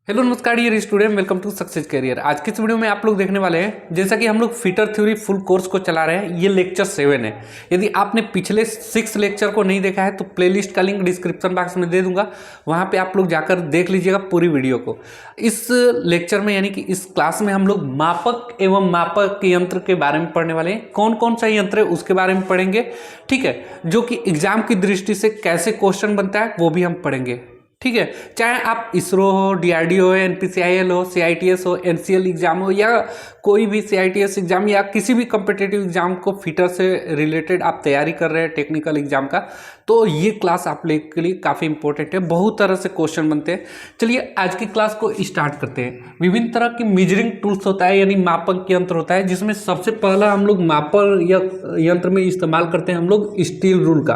Hello नमस्कार dear student, welcome to Success Career. आज के इस वीडियो में आप लोग देखने वाले हैं, जैसा कि हम लोग फिटर थ्योरी फुल कोर्स को चला रहे हैं। ये लेक्चर 7 है। यदि आपने पिछले 6 लेक्चर को नहीं देखा है तो प्लेलिस्ट का लिंक डिस्क्रिप्शन बॉक्स में दे दूंगा, वहां पे आप लोग जाकर देख लीजिएगा पूरी वीडियो को। इस लेक्चर में यानी कि इस क्लास में हम लोग मापक एवं मापक यंत्र के बारे में पढ़ने वाले हैं। कौन कौन सा यंत्र है उसके बारे में पढ़ेंगे, ठीक है, जो कि एग्जाम की दृष्टि से कैसे क्वेश्चन बनता है वो भी हम पढ़ेंगे, ठीक है। चाहे आप इसरो हो, डीआरडीओ हो, एनपीसीआईएल हो, सीआईटीएस हो, एनसीएल एग्जाम हो, या कोई भी सीआईटीएस एग्जाम या किसी भी कम्पिटिटिव एग्जाम को फिटर से रिलेटेड आप तैयारी कर रहे हैं टेक्निकल एग्जाम का, तो ये क्लास आप लोग के लिए काफ़ी इंपॉर्टेंट है। बहुत तरह से क्वेश्चन बनते हैं। चलिए आज की क्लास को स्टार्ट करते हैं। विभिन्न तरह की मेजरिंग टूल्स होता है, यानी मापक यंत्र होता है, जिसमें सबसे पहला हम लोग मापक या यंत्र में इस्तेमाल करते हैं हम लोग स्टील रूल का,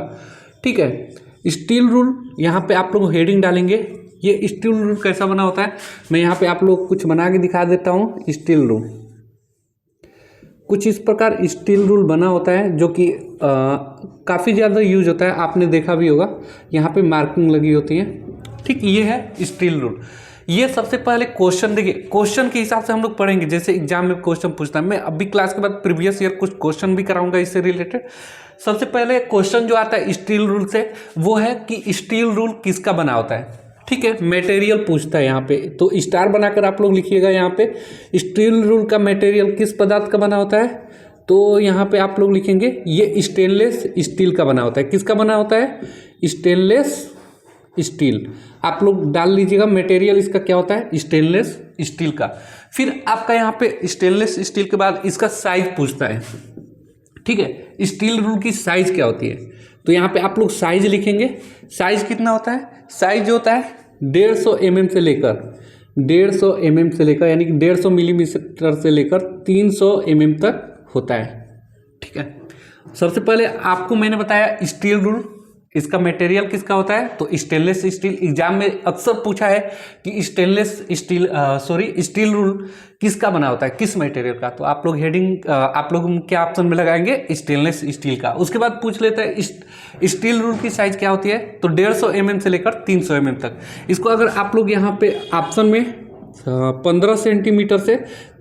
ठीक है। स्टील रूल यहाँ पे आप लोग हेडिंग डालेंगे। ये स्टील रूल कैसा बना होता है, मैं यहाँ पे आप लोग कुछ बना के दिखा देता हूँ। स्टील रूल कुछ इस प्रकार स्टील रूल बना होता है, जो कि काफ़ी ज़्यादा यूज होता है, आपने देखा भी होगा। यहाँ पे मार्किंग लगी होती है, ठीक। ये है स्टील रूल। ये सबसे पहले क्वेश्चन देखिए, क्वेश्चन के हिसाब से हम लोग पढ़ेंगे। जैसे एग्जाम में क्वेश्चन पूछता है, मैं अभी क्लास के बाद प्रीवियस ईयर कुछ क्वेश्चन भी कराऊंगा इससे रिलेटेड। सबसे पहले क्वेश्चन जो आता है स्टील रूल से, वो है कि स्टील रूल किसका बना होता है, ठीक है। मटेरियल पूछता है यहाँ पे, तो स्टार बनाकर आप लोग लिखिएगा यहाँ पे। स्टील रूल का मटेरियल किस पदार्थ का बना होता है, तो यहाँ पे आप लोग लिखेंगे ये स्टेनलेस स्टील का बना होता है। किसका बना होता है? Stainless steel. आप लोग डाल लीजिएगा मटेरियल इसका क्या होता है, स्टेनलेस स्टील का। फिर आपका यहाँ पे स्टेनलेस स्टील के बाद इसका साइज पूछता है, ठीक है। स्टील रूल की साइज क्या होती है, तो यहाँ पे आप लोग साइज लिखेंगे। साइज कितना होता है? साइज जो होता है 150 mm से लेकर 150 mm से लेकर यानी कि 150 मिलीमीटर से लेकर 300 mm तक होता है, ठीक है। सबसे पहले आपको मैंने बताया स्टील रूल, इसका मटेरियल किसका होता है, तो स्टेनलेस स्टील। एग्जाम में अक्सर पूछा है कि स्टील रूल किसका बना होता है, किस मटेरियल का, तो आप लोग हेडिंग आप लोग क्या ऑप्शन में लगाएंगे, स्टेनलेस स्टील का। उसके बाद पूछ लेते हैं स्टील रूल की साइज क्या होती है, तो 150 mm से लेकर 300 mm तक। इसको अगर आप लोग यहाँ पे ऑप्शन में 15 सेंटीमीटर से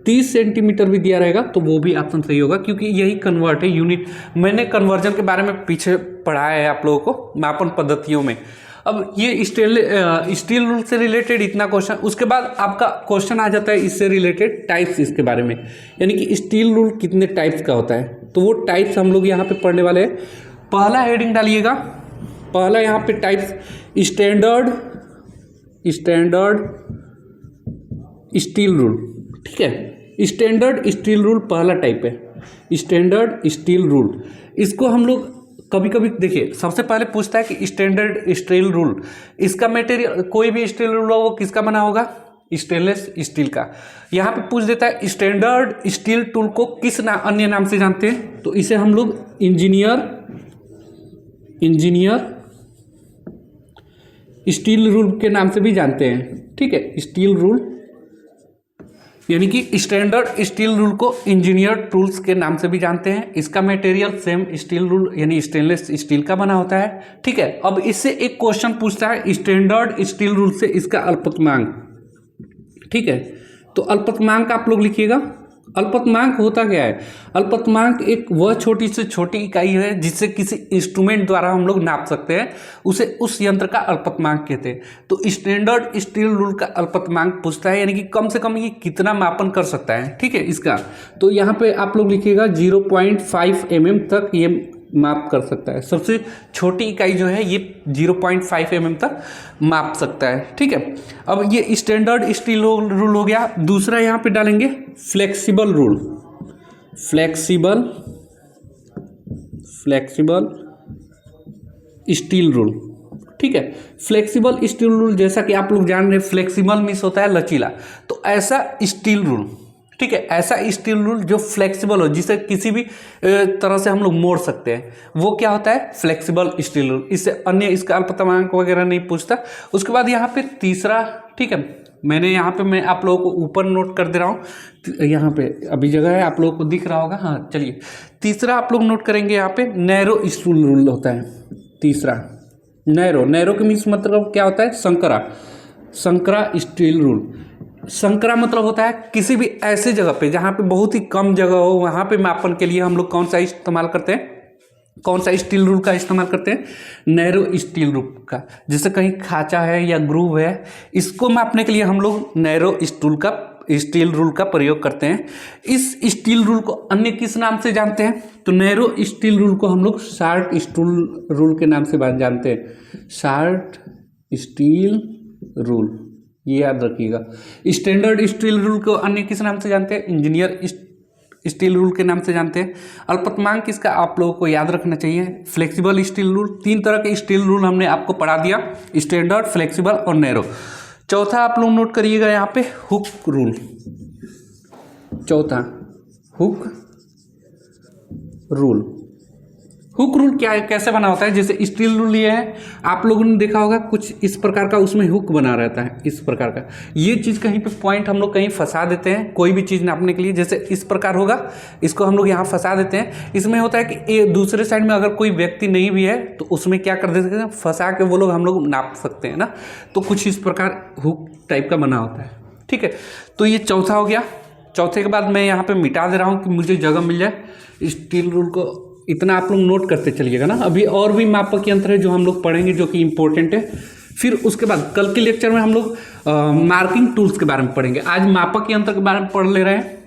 30 सेंटीमीटर भी दिया रहेगा तो वो भी ऑप्शन सही होगा, क्योंकि यही कन्वर्ट है यूनिट। मैंने कन्वर्जन के बारे में पीछे पढ़ाया है आप लोगों को मापन पद्धतियों में। अब ये स्टील रूल से रिलेटेड इतना क्वेश्चन। उसके बाद आपका क्वेश्चन आ जाता है इससे रिलेटेड टाइप्स, इसके बारे में, यानी कि स्टील रूल कितने टाइप्स का होता है, तो वो टाइप्स हम लोग यहाँ पे पढ़ने वाले हैं। पहला हेडिंग डालिएगा, पहला यहाँ पे टाइप्स स्टैंडर्ड स्टील रूल, ठीक है। स्टैंडर्ड स्टील रूल पहला टाइप है, स्टैंडर्ड स्टील रूल। इसको हम लोग कभी कभी देखिए, सबसे पहले पूछता है कि स्टैंडर्ड स्टील रूल, इसका मटेरियल कोई भी स्टील रूल हो वो किसका बना होगा, स्टेनलेस स्टील का। यहाँ पे पूछ देता है स्टैंडर्ड स्टील टूल को किस अन्य नाम से जानते हैं, तो इसे हम लोग इंजीनियर स्टील रूल के नाम से भी जानते हैं, ठीक है। स्टील रूल यानी कि स्टैंडर्ड स्टील रूल को इंजीनियर टूल्स के नाम से भी जानते हैं। इसका मटेरियल सेम स्टील रूल यानी स्टेनलेस स्टील का बना होता है, ठीक है। अब इससे एक क्वेश्चन पूछता है स्टैंडर्ड स्टील रूल से इसका अल्पतमांक, ठीक है। तो अल्पतमांक आप लोग लिखिएगा। अल्पतमांक होता क्या है? अल्पतमांक एक वह छोटी से छोटी इकाई है जिससे किसी इंस्ट्रूमेंट द्वारा हम लोग नाप सकते हैं, उसे उस यंत्र का अल्पतमांक कहते हैं। तो स्टैंडर्ड स्टील रूल का अल्पतमांक पूछता है, यानी कि कम से कम ये कितना मापन कर सकता है, ठीक है इसका। तो यहाँ पे आप लोग लिखिएगा 0.5 mm तक ये माप कर सकता है। सबसे छोटी इकाई जो है ये 0.5 mm तक माप सकता है, ठीक है। अब ये स्टैंडर्ड स्टील रूल हो गया। दूसरा यहाँ पे डालेंगे flexible rule, flexible steel rule, ठीक है। फ्लेक्सिबल स्टील रूल, जैसा कि आप लोग जान रहे हैं फ्लेक्सिबल मीन्स होता है लचीला, तो ऐसा स्टील रूल, ठीक है, ऐसा स्टील रूल जो फ्लेक्सिबल हो, जिसे किसी भी तरह से हम लोग मोड़ सकते हैं, वो क्या होता है, फ्लेक्सिबल स्टील रूल। इससे अन्य इसका अल्पतमांक वगैरह नहीं पूछता। उसके बाद यहाँ पे तीसरा, ठीक है, मैंने यहाँ पे मैं आप लोगों को ऊपर नोट कर दे रहा हूँ, यहाँ पे अभी जगह है, आप लोगों को दिख रहा होगा। हाँ चलिए, तीसरा आप लोग नोट करेंगे, यहाँ पे नैरो स्टील रूल होता है। तीसरा नैरो के मीन्स मतलब क्या होता है, संकरा। संकरा स्टील रूल। संकरा मतलब होता है किसी भी ऐसे जगह पे जहाँ पे बहुत ही कम जगह हो, वहाँ पे मापन के लिए हम लोग कौन सा इस्तेमाल करते हैं, कौन सा स्टील रूल का इस्तेमाल करते हैं, नैरो स्टील रूल का। जैसे कहीं खांचा है या ग्रूव है, इसको मापने के लिए हम लोग नैरो स्टील रूल का प्रयोग करते हैं। इस स्टील रूल को अन्य किस नाम से जानते हैं, तो नैरो स्टील रूल को हम लोग शार्ट स्टील रूल के नाम से जानते हैं, शार्ट स्टील रूल, ये याद रखिएगा। स्टैंडर्ड स्टील रूल को अन्य किस नाम से जानते हैं, इंजीनियर स्टील रूल के नाम से जानते हैं। अल्पतमांक इसका आप लोगों को याद रखना चाहिए, फ्लेक्सिबल स्टील रूल। 3 तरह के स्टील रूल हमने आपको पढ़ा दिया, स्टैंडर्ड, फ्लेक्सिबल और नैरो। चौथा आप लोग नोट करिएगा यहाँ पे हुक रूल। चौथा हुक रूल। हुक रूल क्या है, कैसे बना होता है, जैसे स्टील रूल ये है, आप लोगों ने देखा होगा कुछ इस प्रकार का, उसमें हुक बना रहता है इस प्रकार का। ये चीज़ कहीं पे पॉइंट हम लोग कहीं फंसा देते हैं कोई भी चीज़ नापने के लिए, जैसे इस प्रकार होगा, इसको हम लोग यहाँ फंसा देते हैं। इसमें होता है कि दूसरे साइड में अगर कोई व्यक्ति नहीं भी है तो उसमें क्या कर देते हैं, फंसा के वो लोग हम लोग नाप सकते हैं ना। तो कुछ इस प्रकार हुक टाइप का बना होता है, ठीक है। तो ये चौथा हो गया। चौथे के बाद मैं यहाँ पर मिटा दे रहा हूँ कि मुझे जगह मिल जाए। स्टील रूल को इतना आप लोग नोट करते चलिएगा ना। अभी और भी मापक यंत्र है जो हम लोग पढ़ेंगे, जो कि इम्पोर्टेंट है। फिर उसके बाद कल के लेक्चर में हम लोग मार्किंग टूल्स के बारे में पढ़ेंगे। आज मापक यंत्र के बारे में पढ़ ले रहे हैं,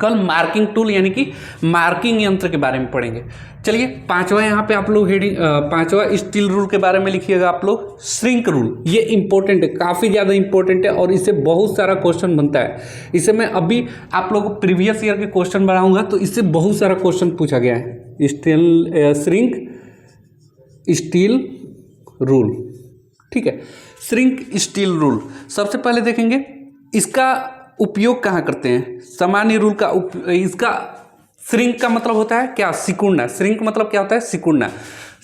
कल मार्किंग टूल यानी कि मार्किंग यंत्र के बारे में पढ़ेंगे। चलिए पांचवा यहाँ पे आप लोग हेडिंग, पांचवा स्टील रूल के बारे में लिखिएगा आप लोग, श्रिंक रूल। ये इंपॉर्टेंट है, काफ़ी ज़्यादा इंपॉर्टेंट है और इससे बहुत सारा क्वेश्चन बनता है। इसे मैं अभी आप लोगों को प्रीवियस ईयर के क्वेश्चन बनाऊंगा, तो इससे बहुत सारा क्वेश्चन पूछा गया है। श्रिंक स्टील रूल, ठीक है। श्रिंक स्टील रूल सबसे पहले देखेंगे इसका उपयोग कहाँ करते हैं। सामान्य रूल का इसका श्रिंक का मतलब होता है क्या, सिकुड़ना। श्रिंक मतलब क्या होता है, सिकुड़ना।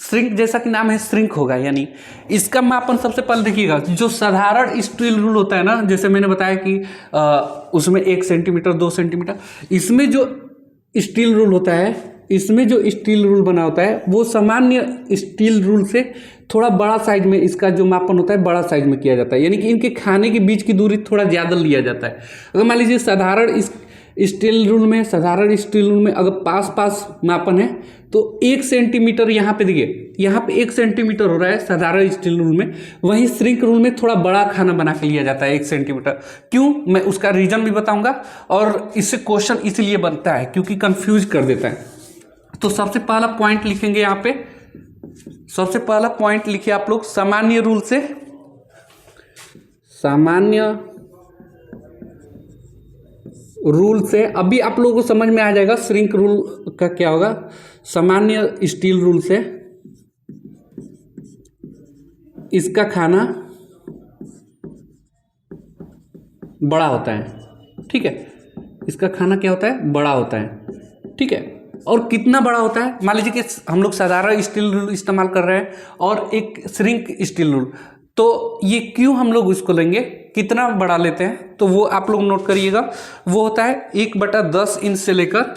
श्रिंक जैसा कि नाम है श्रिंक होगा, यानी इसका मापन सबसे पहले देखिएगा। जो साधारण स्टील रूल होता है ना, जैसे मैंने बताया कि उसमें 1 सेंटीमीटर 2 सेंटीमीटर, इसमें जो स्टील रूल होता है, इसमें जो स्टील रूल बना होता है वो सामान्य स्टील रूल से थोड़ा बड़ा साइज में इसका जो मापन होता है बड़ा साइज में किया जाता है, यानी कि इनके खाने के बीच की दूरी थोड़ा ज़्यादा लिया जाता है। अगर मान लीजिए साधारण स्टील रूल में, साधारण स्टील रूल में अगर पास मापन है तो 1 सेंटीमीटर यहाँ पे देखिए, यहाँ पे 1 सेंटीमीटर हो रहा है साधारण स्टील रूल में, वहीं श्रिंक रूल में थोड़ा बड़ा खाना बना के लिया जाता है 1 सेंटीमीटर। क्यों, मैं उसका रीजन भी बताऊंगा। और इससे क्वेश्चन इसलिए बनता है क्योंकि कंफ्यूज कर देता है। तो सबसे पहला पॉइंट लिखेंगे यहाँ पे, सबसे पहला पॉइंट लिखिए आप लोग, सामान्य रूल से, सामान्य रूल से। अभी आप लोगों को समझ में आ जाएगा श्रिंक रूल का क्या होगा। सामान्य स्टील रूल से इसका खाना बड़ा होता है, ठीक है। इसका खाना क्या होता है, बड़ा होता है, ठीक है। और कितना बड़ा होता है, मान लीजिए कि हम लोग साधारण स्टील रूल इस्तेमाल कर रहे हैं और एक श्रिंक स्टील रूल, तो ये क्यों हम लोग इसको लेंगे, कितना बड़ा लेते हैं, तो वो आप लोग नोट करिएगा। वो होता है 1/10 इंच से लेकर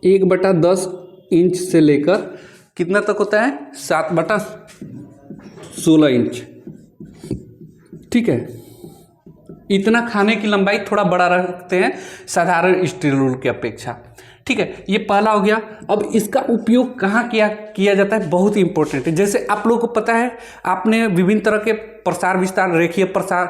1/10 इंच से लेकर कितना तक होता है, 7/16 इंच, ठीक है। इतना खाने की लंबाई थोड़ा बड़ा रखते हैं साधारण स्टील रूल की अपेक्षा, ठीक है। ये पहला हो गया। अब इसका उपयोग कहाँ किया जाता है, बहुत ही इंपॉर्टेंट है। जैसे आप लोगों को पता है, आपने विभिन्न तरह के प्रसार विस्तार, रेखीय प्रसार,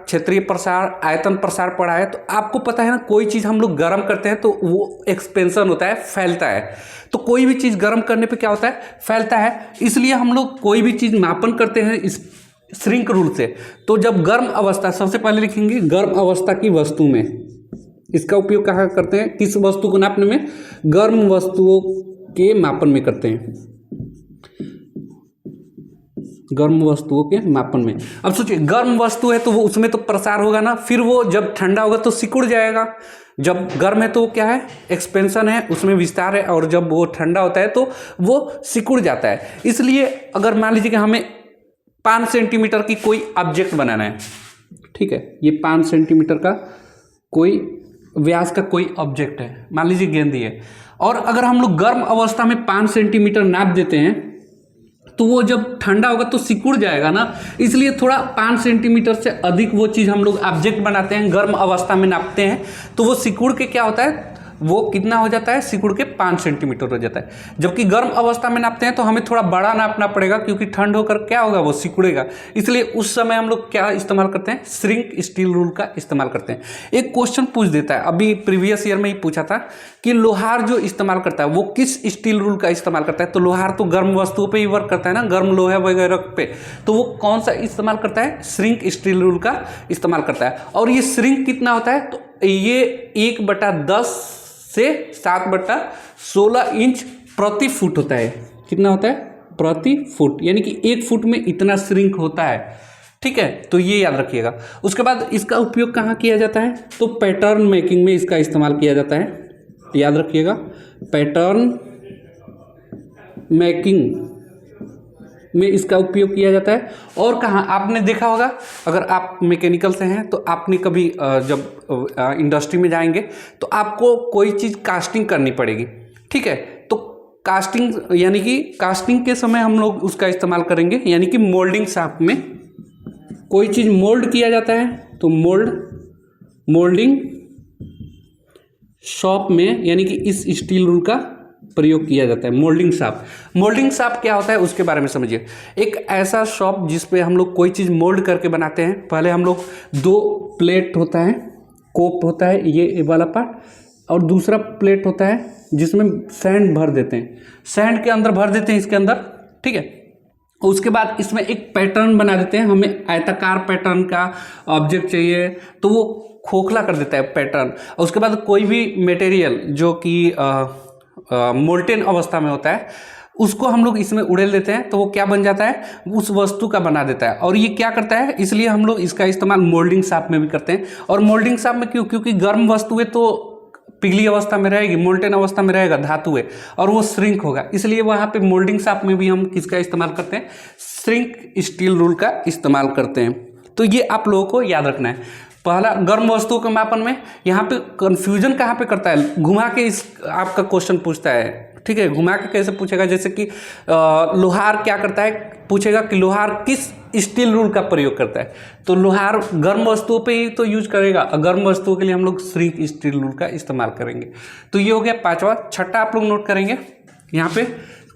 क्षेत्रीय प्रसार, आयतन प्रसार पढ़ा है। तो आपको पता है ना, कोई चीज़ हम लोग गर्म करते हैं तो वो एक्सपेंशन होता है, फैलता है। तो कोई भी चीज़ गर्म करने पे क्या होता है, फैलता है। इसलिए हम लोग कोई भी चीज़ मापन करते हैं इस श्रिंक रूल से। तो जब गर्म अवस्था, सबसे पहले लिखेंगे गर्म अवस्था की वस्तु में, इसका उपयोग कहाँ करते हैं, किस वस्तु को नापने में, गर्म वस्तुओं के मापन में करते हैं, गर्म वस्तुओं के मापन में। अब सोचिए, गर्म वस्तु है तो वो उसमें तो प्रसार होगा ना, फिर वो जब ठंडा होगा तो सिकुड़ जाएगा। जब गर्म है तो क्या है, एक्सपेंशन है, उसमें विस्तार है, और जब वो ठंडा होता है तो वो सिकुड़ जाता है। इसलिए अगर मान लीजिए कि हमें 5 सेंटीमीटर की कोई ऑब्जेक्ट बनाना है, ठीक है, ये 5 सेंटीमीटर का कोई व्यास का कोई ऑब्जेक्ट है, मान लीजिए गेंद है, और अगर हम लोग गर्म अवस्था में 5 सेंटीमीटर नाप देते हैं तो वो जब ठंडा होगा तो सिकुड़ जाएगा ना, इसलिए थोड़ा 5 सेंटीमीटर से अधिक वो चीज़ हम लोग ऑब्जेक्ट बनाते हैं, गर्म अवस्था में नापते हैं, तो वो सिकुड़ के क्या होता है, वो कितना हो जाता है, सिकुड़ के 5 सेंटीमीटर हो जाता है। जबकि गर्म अवस्था में नापते हैं तो हमें थोड़ा बड़ा नापना पड़ेगा, क्योंकि ठंड होकर क्या होगा, वो सिकुड़ेगा। इसलिए उस समय हम लोग क्या इस्तेमाल करते हैं, श्रिंक स्टील रूल का इस्तेमाल करते हैं। एक क्वेश्चन पूछ देता है, अभी प्रीवियस ईयर में ही पूछा था कि लोहार जो इस्तेमाल करता है वो किस स्टील रूल का इस्तेमाल करता है। तो लोहार तो गर्म वस्तुओं पर ही वर्क करता है ना, गर्म लोहे वगैरह पे, तो वो कौन सा इस्तेमाल करता है, श्रिंक स्टील रूल का इस्तेमाल करता है। और ये श्रिंक कितना होता है, तो ये 1/10 से 7/16 इंच प्रति फुट होता है। कितना होता है, प्रति फुट, यानी कि 1 फुट में इतना श्रिंक होता है। ठीक है, तो ये याद रखिएगा। उसके बाद इसका उपयोग कहाँ किया जाता है, तो पैटर्न मेकिंग में इसका इस्तेमाल किया जाता है, याद रखिएगा, पैटर्न मेकिंग में इसका उपयोग किया जाता है। और कहाँ आपने देखा होगा, अगर आप मैकेनिकल से हैं तो आपने कभी जब इंडस्ट्री में जाएंगे तो आपको कोई चीज़ कास्टिंग करनी पड़ेगी। ठीक है, तो कास्टिंग यानी कि कास्टिंग के समय हम लोग उसका इस्तेमाल करेंगे, यानी कि मोल्डिंग शॉप में कोई चीज़ मोल्ड किया जाता है तो मोल्डिंग शॉप में, यानी कि इस स्टील रूल का प्रयोग किया जाता है। मोल्डिंग शॉप क्या होता है उसके बारे में समझिए। एक ऐसा शॉप जिस पे हम लोग कोई चीज़ मोल्ड करके बनाते हैं। पहले हम लोग 2 प्लेट होता है, कोप होता है ये वाला पार्ट, और दूसरा प्लेट होता है जिसमें सैंड भर देते हैं, सैंड के अंदर भर देते हैं इसके अंदर। ठीक है, उसके बाद इसमें एक पैटर्न बना देते हैं। हमें आयताकार पैटर्न का ऑब्जेक्ट चाहिए तो वो खोखला कर देता है पैटर्न। और उसके बाद कोई भी मटेरियल जो कि मोल्टेन अवस्था में होता है उसको हम लोग इसमें उड़ेल देते हैं, तो वो क्या बन जाता है, उस वस्तु का बना देता है। और ये क्या करता है, इसलिए हम लोग इसका इस्तेमाल मोल्डिंग शॉप में भी करते हैं। और मोल्डिंग शॉप में क्यों, क्योंकि गर्म वस्तुएं तो पिघली अवस्था में रहेगी, मोल्टेन अवस्था में रहेगा धातु है, और वो श्रिंक होगा, इसलिए वहाँ पे मोल्डिंग शॉप में भी हम किसका इस्तेमाल करते हैं, श्रिंक स्टील रूल का इस्तेमाल करते हैं। तो ये आप लोगों को याद रखना है। पहला, गर्म वस्तुओं के मापन में यहाँ पे कंफ्यूजन कहाँ पे करता है, घुमा के इस आपका क्वेश्चन पूछता है। ठीक है, घुमा के कैसे पूछेगा, जैसे कि लोहार क्या करता है, पूछेगा कि लोहार किस स्टील रूल का प्रयोग करता है, तो लोहार गर्म वस्तुओं पे ही तो यूज करेगा। गर्म वस्तुओं के लिए हम लोग श्रिंक स्टील रूल का इस्तेमाल करेंगे। तो ये हो गया 5वां। छठा आप लोग नोट करेंगे यहाँ पे,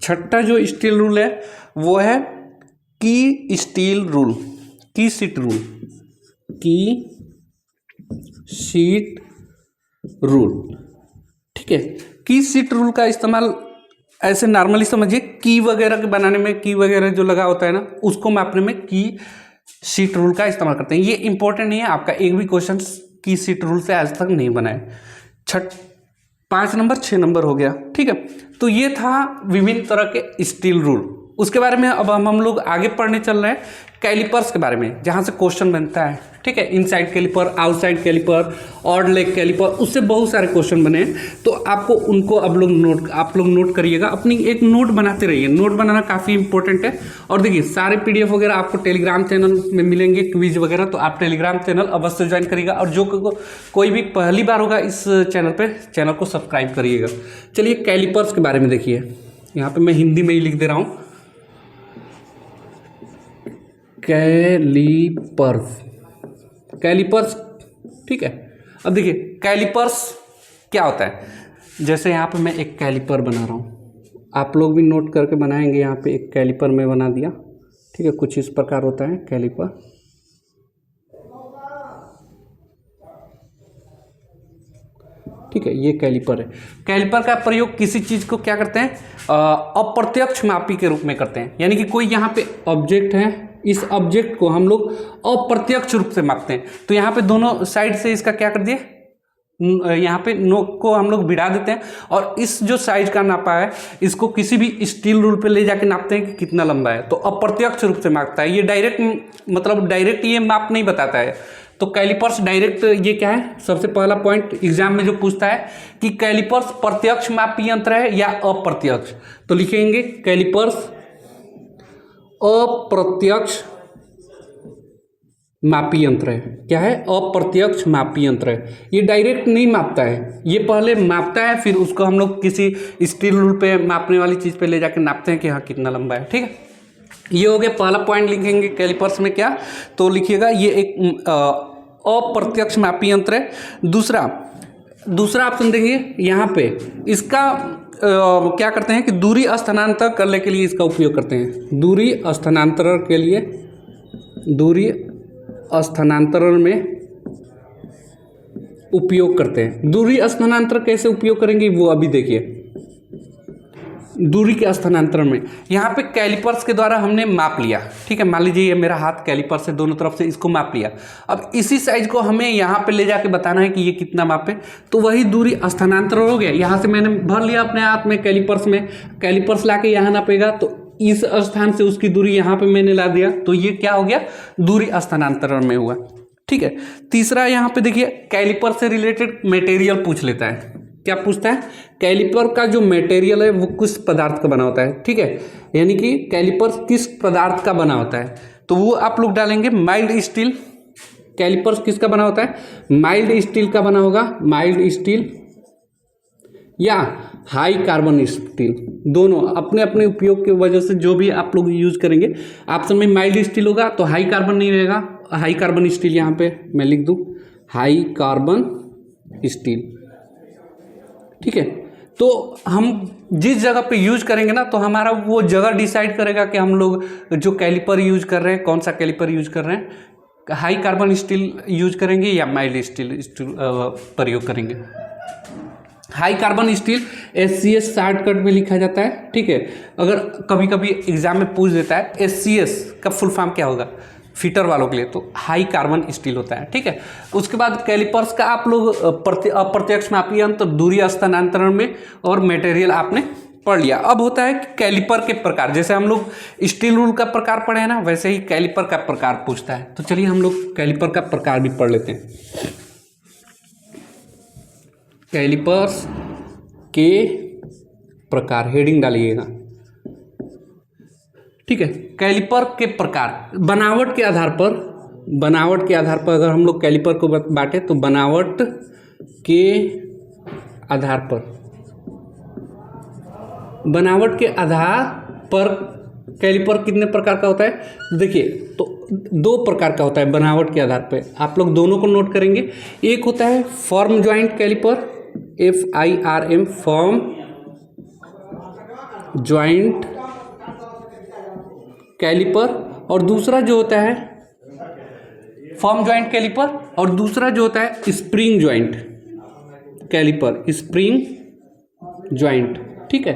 छठा जो स्टील रूल है वो है की स्टील रूल, की शीट रूल, की शीट रूल। ठीक है, की शीट रूल का इस्तेमाल ऐसे नॉर्मली समझिए, की वगैरह के बनाने में, की वगैरह जो लगा होता है ना, उसको मापने में की शीट रूल का इस्तेमाल करते हैं। ये इंपॉर्टेंट नहीं है, आपका एक भी क्वेश्चन की शीट रूल से आज तक नहीं बना है। 5 नंबर 6 नंबर हो गया। ठीक है, तो ये था विभिन्न तरह के स्टील रूल। उसके बारे में अब हम लोग आगे पढ़ने चल रहे हैं कैलिपर्स के बारे में, जहाँ से क्वेश्चन बनता है। ठीक है, inside calliper, outside calliper, odd leg calliper, उससे बहुत सारे क्वेश्चन बने हैं। तो आपको उनको आप लोग नोट करिएगा, अपनी एक नोट बनाते रहिए। नोट बनाना काफ़ी इंपॉर्टेंट है। और देखिए, सारे PDF वगैरह आपको टेलीग्राम चैनल में मिलेंगे, क्विज वगैरह, तो आप टेलीग्राम चैनल अवश्य ज्वाइन करिएगा। और जो कोई भी पहली बार होगा इस चैनल पर, चैनल को सब्सक्राइब करिएगा। चलिए कैलिपर्स के बारे में देखिए, यहाँ पर मैं हिंदी में ही लिख दे रहा हूँ, कैलिपर्स। ठीक है, अब देखिए कैलिपर्स क्या होता है। जैसे यहाँ पे मैं एक कैलिपर बना रहा हूँ, आप लोग भी नोट करके बनाएंगे। यहाँ पे एक कैलिपर मैं बना दिया। ठीक है, कुछ इस प्रकार होता है कैलिपर। ठीक है, ये कैलिपर है। कैलिपर का प्रयोग किसी चीज़ को क्या करते हैं, अप्रत्यक्ष मापी के रूप में करते हैं। यानी कि कोई यहाँ पे ऑब्जेक्ट है, इस ऑब्जेक्ट को हम लोग अप्रत्यक्ष रूप से मापते हैं। तो यहाँ पे दोनों साइड से इसका क्या कर दिए, यहाँ पे नोक को हम लोग भिड़ा देते हैं, और इस जो साइज का नापा है इसको किसी भी स्टील रूल पे ले जाके नापते हैं कि कितना लंबा है। तो अप्रत्यक्ष रूप से मापता है। ये डायरेक्ट ये माप नहीं बताता है। तो कैलिपर्स डायरेक्ट, ये क्या है, सबसे पहला पॉइंट एग्जाम में जो पूछता है कि कैलिपर्स प्रत्यक्ष मापी यंत्र है या अप्रत्यक्ष, तो लिखेंगे कैलिपर्स अप्रत्यक्ष मापी यंत्र है। क्या है, अप्रत्यक्ष मापी यंत्र है। ये डायरेक्ट नहीं मापता है, ये पहले मापता है, फिर उसको हम लोग किसी स्टील रूल पे मापने वाली चीज़ पे ले जाके नापते हैं कि हाँ कितना लंबा है। ठीक है, ये हो गया पहला पॉइंट लिखेंगे कैलिपर्स में क्या, तो लिखिएगा ये एक अप्रत्यक्ष मापी यंत्र है। दूसरा ऑप्शन देंगे यहाँ पे, इसका क्या करते हैं कि दूरी स्थानांतरण करने के लिए इसका उपयोग करते हैं। दूरी स्थानांतरण में उपयोग करते हैं। दूरी स्थानांतरण कैसे उपयोग करेंगे वो अभी देखिए। दूरी के स्थानांतरण में यहाँ पे कैलिपर्स के द्वारा हमने माप लिया, ठीक है। मान लीजिए ये मेरा हाथ कैलिपर से दोनों तरफ से इसको माप लिया। अब इसी साइज को हमें यहाँ पे ले जाके बताना है कि ये कितना मापे, तो वही दूरी स्थानांतरण हो गया। यहाँ से मैंने भर लिया अपने हाथ में कैलिपर्स में, कैलिपर्स लाके यहाँ नापेगा तो इस स्थान से उसकी दूरी यहाँ पे मैंने ला दिया, तो ये क्या हो गया, दूरी स्थानांतरण में हुआ, ठीक है। तीसरा यहाँ पे देखिए कैलिपर से रिलेटेड मटेरियल पूछ लेता है। क्या पूछता है, कैलिपर का जो मटेरियल है वो किस पदार्थ का बना होता है, ठीक है। यानी कि कैलिपर किस पदार्थ का बना होता है, तो वो आप लोग डालेंगे माइल्ड स्टील। कैलिपर्स किसका बना होता है, माइल्ड स्टील का बना होगा, माइल्ड स्टील या हाई कार्बन स्टील, दोनों अपने अपने उपयोग की वजह से जो भी आप लोग यूज करेंगे। ऑप्शन में माइल्ड स्टील होगा तो हाई कार्बन नहीं रहेगा, हाई कार्बन स्टील यहाँ पे मैं लिख दूं, हाई कार्बन स्टील, ठीक है। तो हम जिस जगह पे यूज करेंगे ना, तो हमारा वो जगह डिसाइड करेगा कि हम लोग जो कैलिपर यूज कर रहे हैं, कौन सा कैलिपर यूज कर रहे हैं, हाई कार्बन स्टील यूज करेंगे या माइल्ड स्टील प्रयोग करेंगे। High carbon steel SCS shortcut में लिखा जाता है, ठीक है। अगर कभी कभी एग्जाम में पूछ देता है SCS का फुल फॉर्म क्या होगा फिटर वालों के लिए, तो हाई कार्बन स्टील होता है, ठीक है। उसके बाद कैलिपर्स का आप लोग अप्रत्यक्ष मापी यंत्र, दूरी स्थानांतरण में और मटेरियल आपने पढ़ लिया। अब होता है कि कैलिपर के प्रकार, जैसे हम लोग स्टील रूल का प्रकार पढ़े हैं ना, वैसे ही कैलिपर का प्रकार पूछता है। तो चलिए हम लोग कैलिपर का प्रकार भी पढ़ लेते हैं। कैलिपर्स के प्रकार, हेडिंग डालिएगा, ठीक है। कैलिपर के प्रकार, बनावट के आधार पर अगर हम लोग कैलिपर को बांटे तो बनावट के आधार पर कैलिपर कितने प्रकार का होता है, देखिए तो 2 प्रकार का होता है बनावट के आधार पे। आप लोग दोनों को नोट करेंगे। एक होता है firm joint calliper, FIRM, firm joint calliper, और दूसरा जो होता है फर्म ज्वाइंट कैलिपर, और दूसरा जो होता है spring joint calliper, spring joint, ठीक है।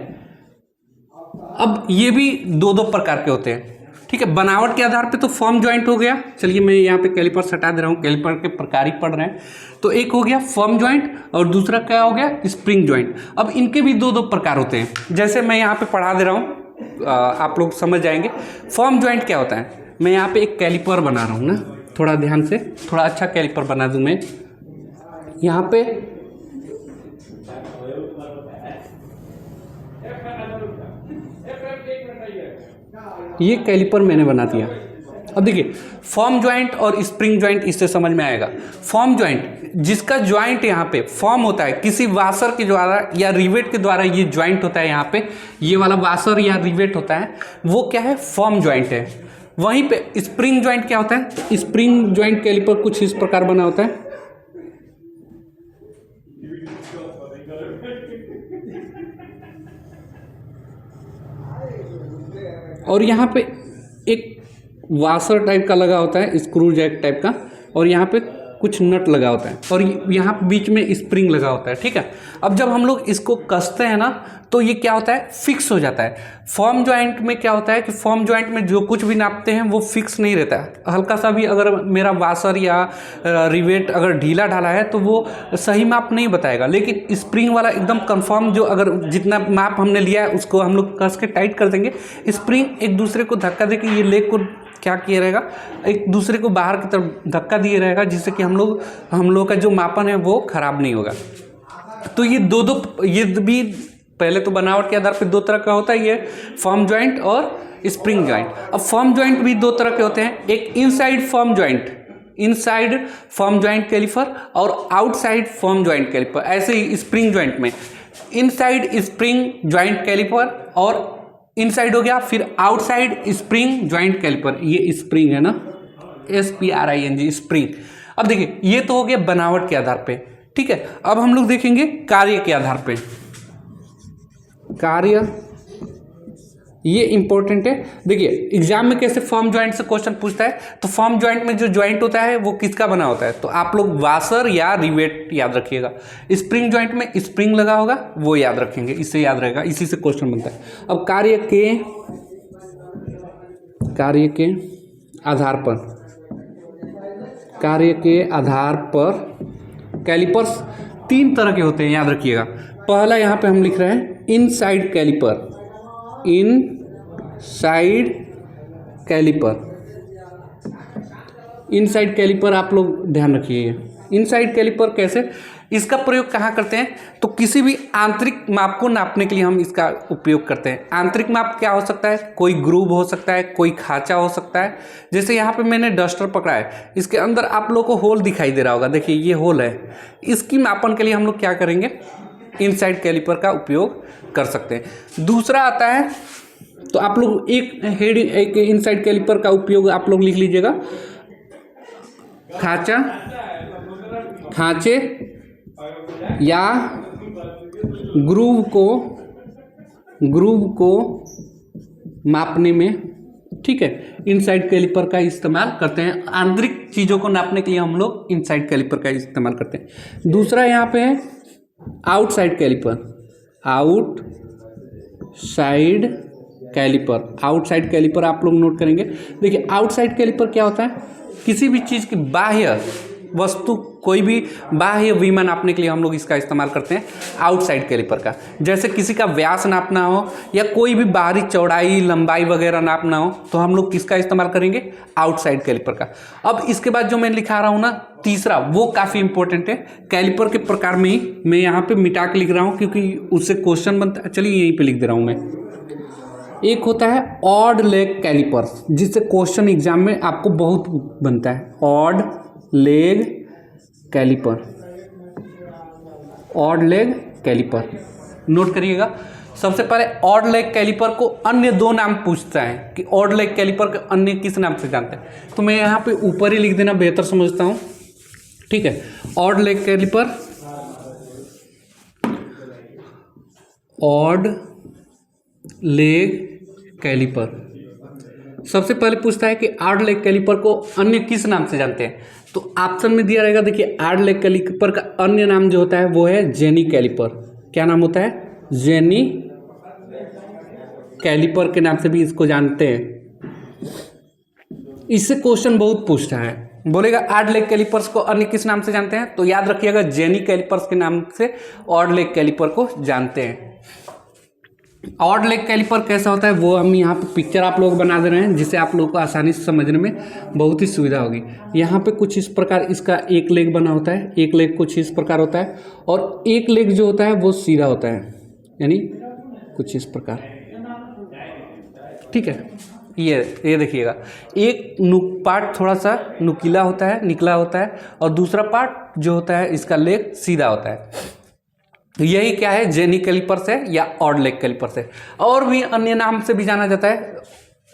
अब ये भी 2 प्रकार के होते हैं, ठीक है। बनावट के आधार पे तो फर्म ज्वाइंट हो गया। चलिए मैं यहाँ पे कैलिपर हटा दे रहा हूँ, कैलिपर के प्रकार ही पढ़ रहे हैं। तो एक हो गया फर्म ज्वाइंट और दूसरा क्या हो गया, स्प्रिंग ज्वाइंट। अब इनके भी 2 प्रकार होते हैं, जैसे मैं यहाँ पे पढ़ा दे रहा हूँ, आप लोग समझ जाएंगे। फर्म ज्वाइंट क्या होता है, मैं यहाँ पे एक कैलिपर बना रहा हूँ ना, थोड़ा ध्यान से, थोड़ा अच्छा कैलिपर बना दूँ मैं। यहाँ पे ये कैलिपर मैंने बना दिया। अब देखिए फर्म ज्वाइंट और स्प्रिंग ज्वाइंट, इससे समझ में आएगा। फर्म ज्वाइंट, जिसका ज्वाइंट यहाँ पे फर्म होता है, किसी वाशर के द्वारा या रिवेट के द्वारा ये ज्वाइंट होता है, यहाँ पे ये वाला वाशर या रिवेट होता है, वो क्या है, फर्म ज्वाइंट है। वहीं पे स्प्रिंग ज्वाइंट क्या होता है, स्प्रिंग ज्वाइंट कैलिपर कुछ इस प्रकार बना होता है। और यहाँ पे एक वाशर टाइप का लगा होता है, स्क्रू जैक टाइप का, और यहाँ पे कुछ नट लगा होता है, और यहाँ बीच में स्प्रिंग लगा होता है, ठीक है। अब जब हम लोग इसको कसते हैं ना, तो ये क्या होता है, फिक्स हो जाता है। फर्म ज्वाइंट में क्या होता है कि फर्म ज्वाइंट में जो कुछ भी नापते हैं वो फिक्स नहीं रहता है। हल्का सा भी अगर मेरा वाशर या रिवेट अगर ढीला ढाला है तो वो सही माप नहीं बताएगा। लेकिन स्प्रिंग वाला एकदम कंफर्म, जो अगर जितना माप हमने लिया है उसको हम लोग कस के टाइट कर देंगे। स्प्रिंग एक दूसरे को धक्का दे के ये लेग को क्या किया रहेगा, एक दूसरे को बाहर की तरफ धक्का दिए रहेगा, जिससे कि हम लोग का जो मापन है वो खराब नहीं होगा। तो ये भी पहले तो बनावट के आधार पे 2 तरह का होता है, ये फर्म ज्वाइंट और स्प्रिंग ज्वाइंट। अब फर्म ज्वाइंट भी 2 तरह के होते हैं, एक इनसाइड फर्म ज्वाइंट कैलिपर और आउटसाइड फर्म ज्वाइंट कैलिपर। ऐसे ही स्प्रिंग ज्वाइंट में इनसाइड स्प्रिंग ज्वाइंट कैलिपर और इनसाइड हो गया। फिर आउटसाइड स्प्रिंग ज्वाइंट कैलिपर, ये स्प्रिंग है ना, SPRING स्प्रिंग। अब देखिए ये तो हो गया बनावट के आधार पे, ठीक है। अब हम लोग देखेंगे कार्य के आधार पे। कार्य ये इंपॉर्टेंट है। देखिए एग्जाम में कैसे फर्म ज्वाइंट से क्वेश्चन पूछता है, तो फर्म ज्वाइंट में जो ज्वाइंट होता है वो किसका बना होता है, तो आप लोग वाशर या रिवेट याद रखिएगा। स्प्रिंग ज्वाइंट में स्प्रिंग लगा होगा वो याद रखेंगे, इससे याद रहेगा, इसी से क्वेश्चन बनता है। अब कार्य के आधार पर, कार्य के आधार पर कैलिपर्स 3 तरह के होते हैं, याद रखिएगा। पहला यहाँ पे हम लिख रहे हैं इनसाइड कैलिपर, इनसाइड कैलिपर आप लोग ध्यान रखिए। इनसाइड कैलिपर कैसे, इसका प्रयोग कहाँ करते हैं, तो किसी भी आंतरिक माप को नापने के लिए हम इसका उपयोग करते हैं। आंतरिक माप क्या हो सकता है, कोई ग्रूव हो सकता है, कोई खांचा हो सकता है। जैसे यहाँ पे मैंने डस्टर पकड़ा है, इसके अंदर आप लोगों को होल दिखाई दे रहा होगा, देखिए ये होल है। इसकी मापन के लिए हम लोग क्या करेंगे, इनसाइड कैलिपर का उपयोग कर सकते हैं। दूसरा आता है, तो आप लोग एक इनसाइड कैलिपर का उपयोग आप लोग लिख लीजिएगा, खांचे या ग्रूव को मापने में, ठीक है, इनसाइड कैलिपर का इस्तेमाल करते हैं। आंतरिक चीज़ों को नापने के लिए हम लोग इनसाइड कैलिपर का इस्तेमाल करते हैं। दूसरा यहाँ पे है आउटसाइड कैलिपर आप लोग नोट करेंगे। देखिए आउटसाइड कैलिपर क्या होता है, किसी भी चीज़ की बाह्य वस्तु, कोई भी बाह्य विमा नापने के लिए हम लोग इसका इस्तेमाल करते हैं आउटसाइड कैलिपर का। जैसे किसी का व्यास नापना हो या कोई भी बाहरी चौड़ाई लंबाई वगैरह नापना हो, तो हम लोग किसका इस्तेमाल करेंगे, आउटसाइड कैलिपर का। अब इसके बाद जो मैं लिखा रहा हूँ ना तीसरा, वो काफ़ी इंपॉर्टेंट है। कैलिपर के प्रकार में ही मैं यहाँ पे मिटा के लिख रहा हूँ क्योंकि उससे क्वेश्चन बनता है, चलिए यहीं पर लिख दे रहा हूँ मैं। एक होता है ऑड लेग कैलिपर्स, जिससे क्वेश्चन एग्जाम में आपको बहुत बनता है। ऑड लेग कैलिपर नोट करिएगा। सबसे पहले ऑड लेग कैलिपर को अन्य 2 नाम पूछता है कि ऑड लेग कैलिपर के अन्य किस नाम से जानते हैं, तो मैं यहाँ पे ऊपर ही लिख देना बेहतर समझता हूँ, ठीक है। ऑड लेग कैलिपर सबसे पहले पूछता है कि ऑड लेग कैलिपर को अन्य किस नाम से जानते हैं, तो ऑप्शन में दिया रहेगा। देखिए ऑड लेग कैलिपर का अन्य नाम जो होता है वो है जेनी कैलिपर। क्या नाम होता है, जेनी कैलिपर के नाम से भी इसको जानते हैं। इससे क्वेश्चन बहुत पूछता है, बोलेगा ऑड लेग कैलिपर्स को अन्य किस नाम से जानते हैं, तो याद रखिएगा जेनी कैलिपर्स के नाम से ऑड लेग कैलिपर को जानते हैं। ऑड लेग कैलिपर कैसा होता है वो हम यहाँ पे पिक्चर आप लोग बना दे रहे हैं, जिससे आप लोगों को आसानी से समझने में बहुत ही सुविधा होगी। यहाँ पे कुछ इस प्रकार इसका एक लेग बना होता है, एक लेग कुछ इस प्रकार होता है, और एक लेग जो होता है वो सीधा होता है, यानी कुछ इस प्रकार, ठीक है। ये देखिएगा, एक पार्ट थोड़ा सा नुकीला होता है, निकला होता है, और दूसरा पार्ट जो होता है इसका लेग सीधा होता है। तो यही क्या है, जेनी कैलिपर्स है या ऑड लेग कैलिपर्स है। और भी अन्य नाम से भी जाना जाता है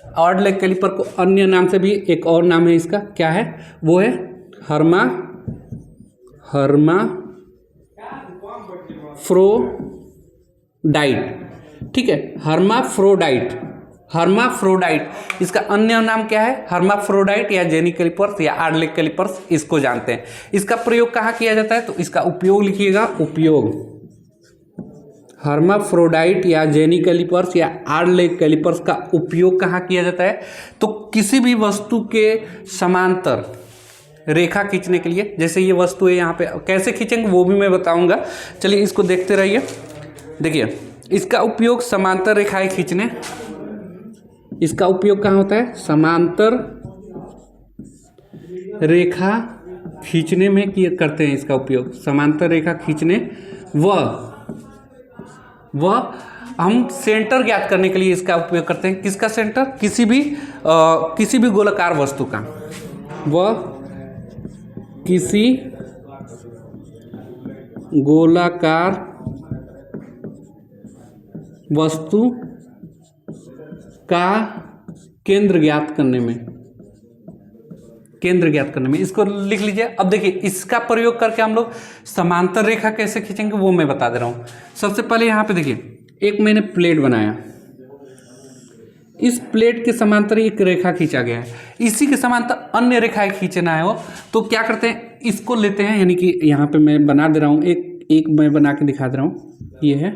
ऑड लेग कैलिपर को, अन्य नाम से भी एक और नाम है इसका, क्या है, वो है हर्माफ्रोडाइट, ठीक है, हर्माफ्रोडाइट इसका अन्य नाम क्या है, हर्माफ्रोडाइट या जेनी कैलिपर्स या ऑड लेग कैलिपर्स, इसको जानते हैं। इसका प्रयोग कहाँ किया जाता है, तो इसका उपयोग लिखिएगा, उपयोग हर्माफ्रोडाइट या जेनी कैलिपर्स या ऑड लेग कैलिपर्स का उपयोग कहाँ किया जाता है, तो किसी भी वस्तु के समांतर रेखा खींचने के लिए। जैसे ये वस्तु है, यहाँ पे कैसे खींचेंगे वो भी मैं बताऊंगा, चलिए इसको देखते रहिए। देखिए इसका उपयोग समांतर रेखाएं खींचने, इसका उपयोग कहाँ होता है, समांतर रेखा खींचने में करते हैं इसका उपयोग, समांतर रेखा खींचने व हम सेंटर ज्ञात करने के लिए इसका उपयोग करते हैं। किसका सेंटर, किसी भी गोलाकार वस्तु का, किसी गोलाकार वस्तु का केंद्र ज्ञात करने में, केंद्र ज्ञात करने में, इसको लिख लीजिए। अब देखिए इसका प्रयोग करके हम लोग समांतर रेखा कैसे खींचेंगे वो मैं बता दे रहा हूँ। सबसे पहले यहाँ पे देखिए एक मैंने प्लेट बनाया, इस प्लेट के समांतर एक रेखा खींचा गया है, इसी के समांतर अन्य रेखाएं खींचना है वो, तो क्या करते हैं, इसको लेते हैं, यानी कि यहाँ पे मैं बना दे रहा हूँ, एक मैं बना के दिखा दे रहा हूँ, ये है,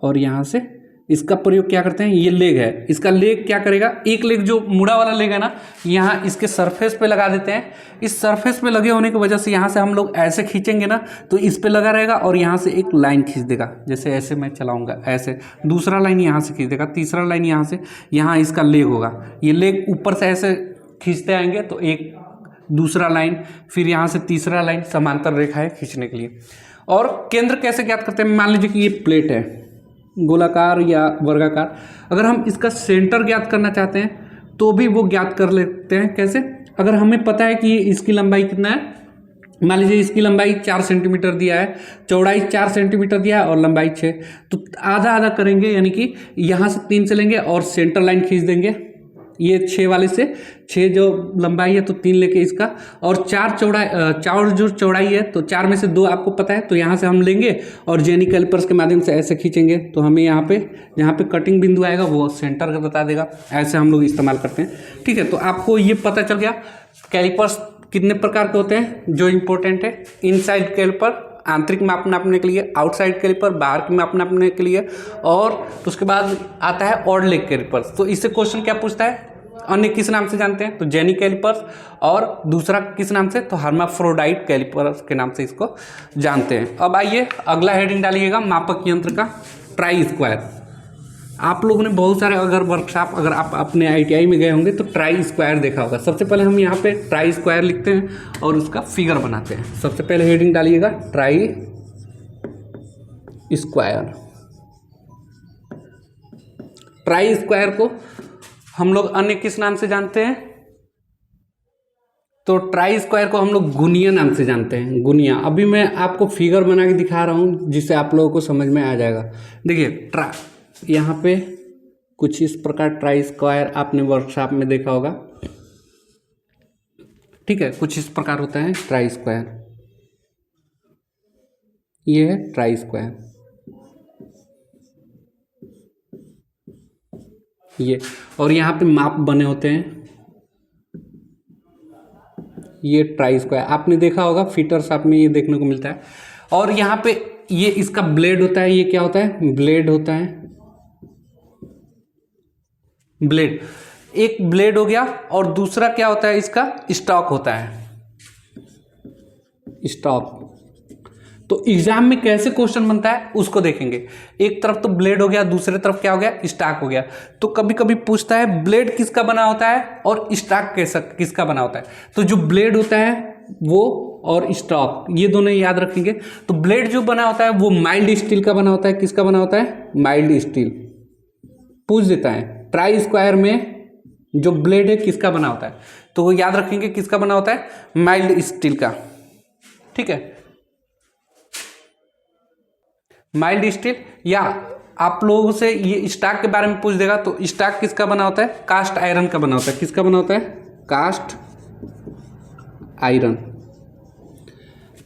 और यहाँ से इसका प्रयोग क्या करते हैं, ये लेग है, इसका लेग क्या करेगा, एक लेग जो मुड़ा वाला लेग है ना, यहाँ इसके सरफेस पे लगा देते हैं। इस सरफेस पे लगे होने की वजह से यहाँ से हम लोग ऐसे खींचेंगे ना तो इस पे लगा रहेगा, और यहाँ से एक लाइन खींच देगा, जैसे ऐसे मैं चलाऊंगा ऐसे, दूसरा लाइन यहाँ से खींच देगा, तीसरा लाइन यहाँ से, यहाँ इसका लेग होगा, ये लेग ऊपर से ऐसे खींचते आएंगे तो एक दूसरा लाइन, फिर यहाँ से तीसरा लाइन, समांतर रेखा है खींचने के लिए। और केंद्र कैसे ज्ञात करते हैं, मान लीजिए कि ये प्लेट है गोलाकार या वर्गाकार, अगर हम इसका सेंटर ज्ञात करना चाहते हैं तो भी वो ज्ञात कर लेते हैं। कैसे, अगर हमें पता है कि इसकी लंबाई कितना है, मान लीजिए इसकी लंबाई 4 सेंटीमीटर दिया है, चौड़ाई 4 सेंटीमीटर दिया है और लंबाई 6, तो आधा आधा करेंगे, यानी कि यहाँ से 3 चलेंगे और सेंटर लाइन खींच देंगे, ये 6 वाले से 6 जो लंबाई है तो 3 लेके इसका, और 4 जो चौड़ाई है तो 4 में से 2 आपको पता है, तो यहाँ से हम लेंगे और जेनी कैलिपर्स के माध्यम से ऐसे खींचेंगे, तो हमें यहाँ पे कटिंग बिंदु आएगा वो सेंटर का बता देगा। ऐसे हम लोग इस्तेमाल करते हैं। ठीक है, तो आपको ये पता चल गया कैलिपर्स कितने प्रकार के होते हैं जो इम्पोर्टेंट है। इनसाइड कैलिपर आंतरिक माप नापने के लिए, आउटसाइड कैलिपर बाहर की माप नापने के लिए, और उसके बाद आता है ऑड लेग कैलिपर्स। तो इससे क्वेश्चन क्या पूछता है, अन्य किस नाम से जानते हैं, तो जेनी कैलिपर्स, और दूसरा किस नाम से, तो हर्माफ्रोडाइट कैलिपर्स के नाम से इसको जानते हैं। अब आइए अगला हेडिंग डालिएगा, मापक यंत्र का ट्राई स्क्वायर। आप लोगों ने बहुत सारे अगर वर्कशॉप, अगर आप अपने ITI में गए होंगे तो ट्राई स्क्वायर देखा होगा। सबसे पहले हम यहाँ पे ट्राई स्क्वायर लिखते हैं और उसका फिगर बनाते हैं। सबसे पहले हेडिंग डालिएगा ट्राई स्क्वायर। ट्राई स्क्वायर को हम लोग अन्य किस नाम से जानते हैं, तो ट्राई स्क्वायर को हम लोग गुनिया नाम से जानते हैं, गुनिया। अभी मैं आपको फिगर बना के दिखा रहा हूँ जिससे आप लोगों को समझ में आ जाएगा। देखिए यहाँ पे कुछ इस प्रकार ट्राई स्क्वायर आपने वर्कशॉप में देखा होगा। ठीक है, कुछ इस प्रकार होता है ट्राई स्क्वायर, ये है ट्राई स्क्वायर, ये, और यहाँ पे माप बने होते हैं, ये ट्राई स्क्वायर आपने देखा होगा, फीटर शॉप में ये देखने को मिलता है। और यहाँ पे ये इसका ब्लेड होता है, ये क्या होता है, ब्लेड होता है, ब्लेड, एक ब्लेड हो गया, और दूसरा क्या होता है, इसका स्टॉक होता है, स्टॉक। तो एग्जाम में कैसे क्वेश्चन बनता है उसको देखेंगे। एक तरफ तो ब्लेड हो गया, दूसरे तरफ क्या हो गया, स्टॉक हो गया। तो कभी कभी पूछता है ब्लेड किसका बना होता है और स्टॉक किसका बना होता है। तो जो ब्लेड होता है वो और स्टॉक, ये दोनों याद रखेंगे। तो ब्लेड जो बना होता है वो माइल्ड स्टील का बना होता है, किसका बना होता है, माइल्ड स्टील। पूछ देता है ट्राई स्क्वायर में जो ब्लेड है किसका बना होता है, तो वो याद रखेंगे किसका बना होता है, माइल्ड स्टील का। ठीक है, माइल्ड स्टील। या आप लोगों से ये स्टॉक के बारे में पूछ देगा तो स्टॉक किसका बना होता है, कास्ट आयरन का बना होता है, किसका बना होता है, कास्ट आयरन।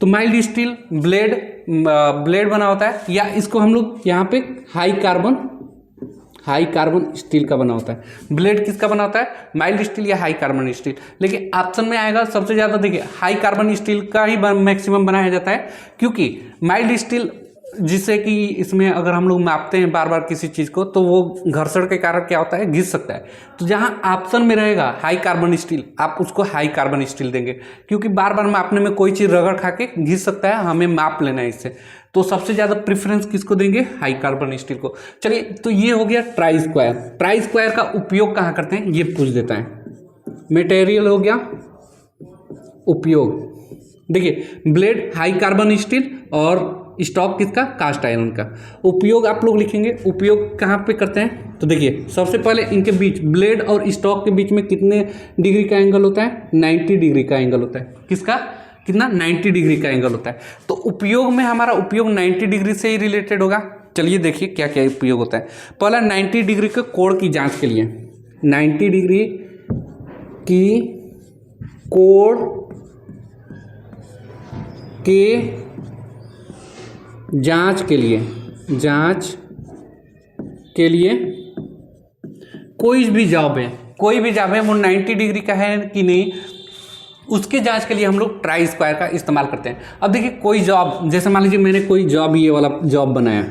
तो माइल्ड स्टील ब्लेड बना होता है, या इसको हम लोग यहाँ पे हाई कार्बन स्टील का बना होता है। ब्लेड किसका बना होता है, माइल्ड स्टील या हाई कार्बन स्टील। लेकिन ऑप्शन में आएगा सबसे ज़्यादा, देखिए हाई कार्बन स्टील का ही मैक्सिमम बनाया जाता है, क्योंकि माइल्ड स्टील जिससे कि इसमें अगर हम लोग मापते हैं बार बार किसी चीज़ को तो वो घर्षण के कारण क्या होता है, घिस सकता है। तो जहाँ ऑप्शन में रहेगा हाई कार्बन स्टील, आप उसको हाई कार्बन स्टील देंगे, क्योंकि बार बार मापने में कोई चीज़ रगड़ खा के घिस सकता है, हमें माप लेना है इससे। तो सबसे ज़्यादा प्रेफरेंस किसको देंगे, हाई कार्बन स्टील को। चलिए, तो ये हो गया ट्राई स्क्वायर। ट्राई स्क्वायर का उपयोग कहाँ करते हैं ये पूछ देता है। मटेरियल हो गया, उपयोग देखिए, ब्लेड हाई कार्बन स्टील और स्टॉक किसका, कास्ट आयरन का। उपयोग आप लोग लिखेंगे, उपयोग कहाँ पे करते हैं, तो देखिए सबसे पहले इनके बीच, ब्लेड और स्टॉक के बीच में कितने डिग्री का एंगल होता है, 90 डिग्री का एंगल होता है। किसका, कितना, 90 डिग्री का एंगल होता है। तो उपयोग में हमारा उपयोग 90 डिग्री से ही रिलेटेड होगा। चलिए देखिए क्या क्या उपयोग होता है। पहला 90 डिग्री के कोण की जांच के लिए, 90 डिग्री की कोण के जांच के लिए कोई भी जॉब है वो 90 डिग्री का है कि नहीं, उसके जांच के लिए हम लोग ट्राई स्क्वायर का इस्तेमाल करते हैं। अब देखिए कोई जॉब, जैसे मान लीजिए मैंने कोई जॉब, ये वाला जॉब बनाया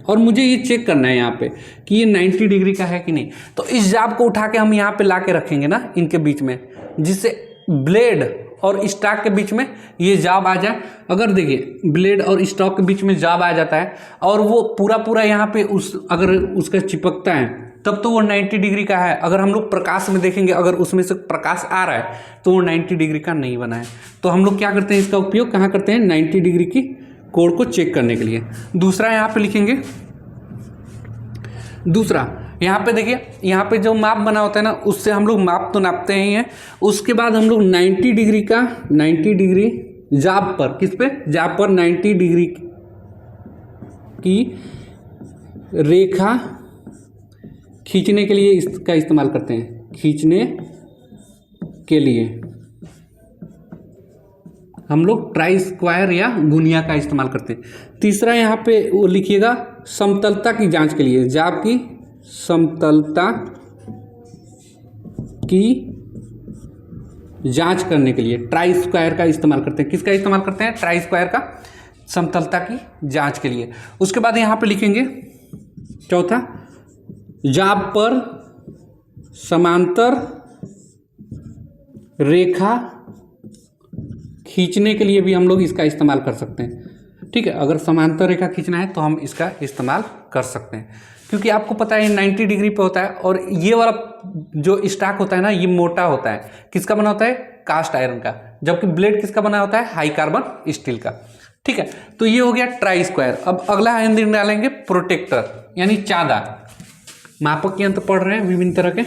और मुझे ये चेक करना है यहाँ पे कि ये 90 डिग्री का है कि नहीं, तो इस जॉब को उठा के हम यहाँ पे ला के रखेंगे ना इनके बीच में, जिससे ब्लेड और स्टॉक के बीच में ये जॉब आ जाए। अगर देखिए ब्लेड और स्टॉक के बीच में जॉब आ जाता है और वो पूरा यहाँ पे अगर उसका चिपकता है तब तो वो 90 डिग्री का है। अगर हम लोग प्रकाश में देखेंगे, अगर उसमें से प्रकाश आ रहा है तो वो 90 डिग्री का नहीं बना है। तो हम लोग क्या करते हैं, इसका उपयोग कहाँ करते हैं, 90 डिग्री की कोण को चेक करने के लिए। दूसरा यहाँ पे लिखेंगे, दूसरा यहाँ पे देखिए, यहाँ पे जो माप बना होता है ना, उससे हम लोग माप तो नापते ही हैं। उसके बाद हम लोग 90 डिग्री जाब पर, किस पे, जाब पर 90 डिग्री की रेखा खींचने के लिए इसका इस्तेमाल करते हैं। खींचने के लिए हम लोग ट्राई स्क्वायर या गुनिया का इस्तेमाल करते हैं। तीसरा यहाँ पे वो लिखिएगा, समतलता की जांच के लिए, जाब की समतलता की जांच करने के लिए ट्राई स्क्वायर का इस्तेमाल करते हैं। किसका इस्तेमाल करते हैं, ट्राई स्क्वायर का, समतलता की जांच के लिए। उसके बाद यहाँ पे लिखेंगे चौथा, जाब पर समांतर रेखा खींचने के लिए भी हम लोग इसका इस्तेमाल कर सकते हैं। ठीक है, अगर समांतर रेखा खींचना है तो हम इसका इस्तेमाल कर सकते हैं, क्योंकि आपको पता है 90 डिग्री पे होता है और ये वाला जो स्टॉक होता है ना, ये मोटा होता है। किसका बना होता है, कास्ट आयरन का, जबकि ब्लेड किसका बना होता है, हाई कार्बन स्टील का। ठीक है, तो ये हो गया ट्राई स्क्वायर। अब अगला हिंदी में डालेंगे प्रोटेक्टर, यानी चांदा। मापक यंत्र पढ़ रहे हैं विभिन्न तरह के।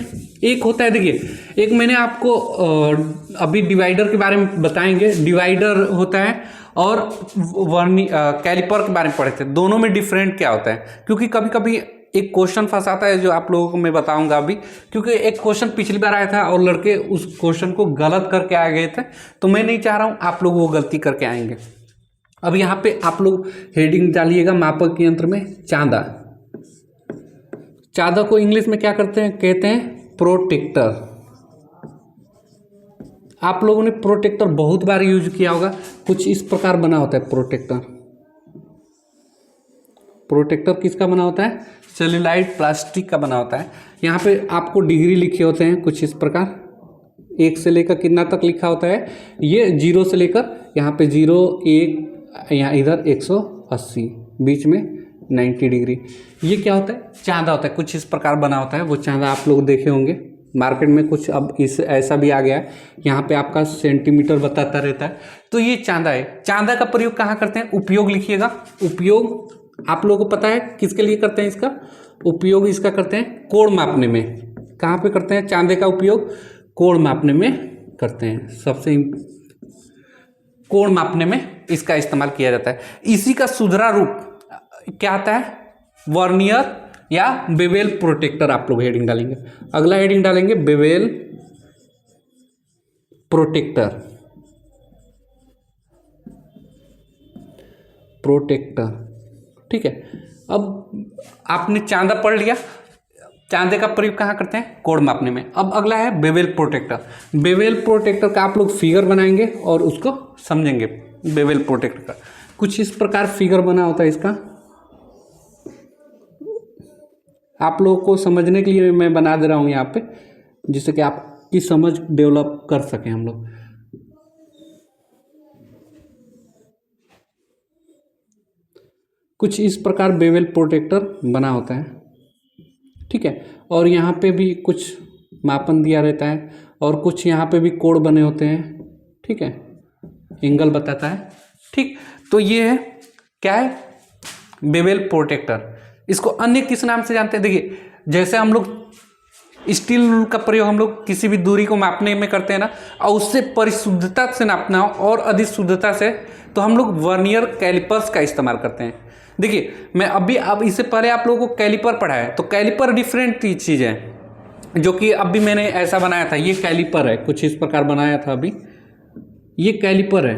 एक होता है, देखिए एक मैंने आपको अभी डिवाइडर के बारे में बताएंगे, डिवाइडर होता है, और कैलिपर के बारे में पढ़े थे। दोनों में डिफरेंट क्या होता है, क्योंकि कभी कभी एक क्वेश्चन फंसाता है जो आप लोगों को मैं बताऊंगा अभी, क्योंकि एक क्वेश्चन पिछली बार आया था और लड़के उस क्वेश्चन को गलत करके आ गए थे, तो मैं नहीं चाह रहा हूं आप लोग वो गलती करके आएंगे। अब यहाँ पे आप लोग हेडिंग डालिएगा, मापक यंत्र में चांदा। चांदा को इंग्लिश में क्या करते हैं, कहते हैं प्रोटेक्टर। आप लोगों ने प्रोटेक्टर बहुत बार यूज किया होगा। कुछ इस प्रकार बना होता है प्रोटेक्टर। प्रोटेक्टर किसका बना होता है, सेल्यूलाइड प्लास्टिक का बना होता है। यहाँ पे आपको डिग्री लिखे होते हैं कुछ इस प्रकार, 1 से लेकर कितना तक लिखा होता है, ये 0 से लेकर यहाँ पे 0, 1, यहाँ इधर 180, बीच में 90 डिग्री। ये क्या होता है, चांदा होता है। कुछ इस प्रकार बना होता है वो चांदा, आप लोग देखे होंगे मार्केट में। कुछ अब इस ऐसा भी आ गया है, यहाँ पे आपका सेंटीमीटर बताता रहता है। तो ये चांदा है। चांदा का प्रयोग कहाँ करते हैं, उपयोग लिखिएगा। उपयोग आप लोगों को पता है किसके लिए करते हैं, इसका उपयोग इसका करते हैं कोण मापने में। कहाँ पे करते हैं, चांदे का उपयोग कोण मापने में करते हैं। सबसे कोण मापने में इसका इस्तेमाल किया जाता है। इसी का सुधरा रूप क्या आता है, वर्नियर या बेवेल प्रोटेक्टर। आप लोग हेडिंग डालेंगे, अगला हेडिंग डालेंगे बेवेल प्रोटेक्टर। ठीक है, अब आपने चांदा पढ़ लिया। चांदे का प्रयोग कहाँ करते हैं, कोण मापने में। अब अगला है बेवेल प्रोटेक्टर। बेवेल प्रोटेक्टर का आप लोग फिगर बनाएंगे और उसको समझेंगे। बेवेल प्रोटेक्टर का कुछ इस प्रकार फिगर बना होता है। इसका आप लोगों को समझने के लिए मैं बना दे रहा हूँ यहाँ पे, जिससे कि आपकी समझ डेवलप कर सकें हम लोग। कुछ इस प्रकार बेवेल प्रोटेक्टर बना होता है। ठीक है, और यहाँ पे भी कुछ मापन दिया रहता है और कुछ यहाँ पे भी कोण बने होते हैं। ठीक है, एंगल बताता है। ठीक, तो ये है क्या है, बेवेल प्रोटेक्टर। इसको अन्य किस नाम से जानते हैं, देखिए जैसे हम लोग स्टील रूल का प्रयोग हम लोग किसी भी दूरी को मापने में करते हैं ना, और उससे परिशुद्धता से नापना हो और अधिक शुद्धता से, तो हम लोग वर्नियर कैलिपर्स का इस्तेमाल करते हैं। देखिए मैं अब इससे पहले आप लोगों को कैलिपर पढ़ाया है, तो कैलिपर डिफरेंट चीज़ है जो कि अभी मैंने ऐसा बनाया था, ये कैलिपर है, कुछ इस प्रकार बनाया था अभी, ये कैलिपर है।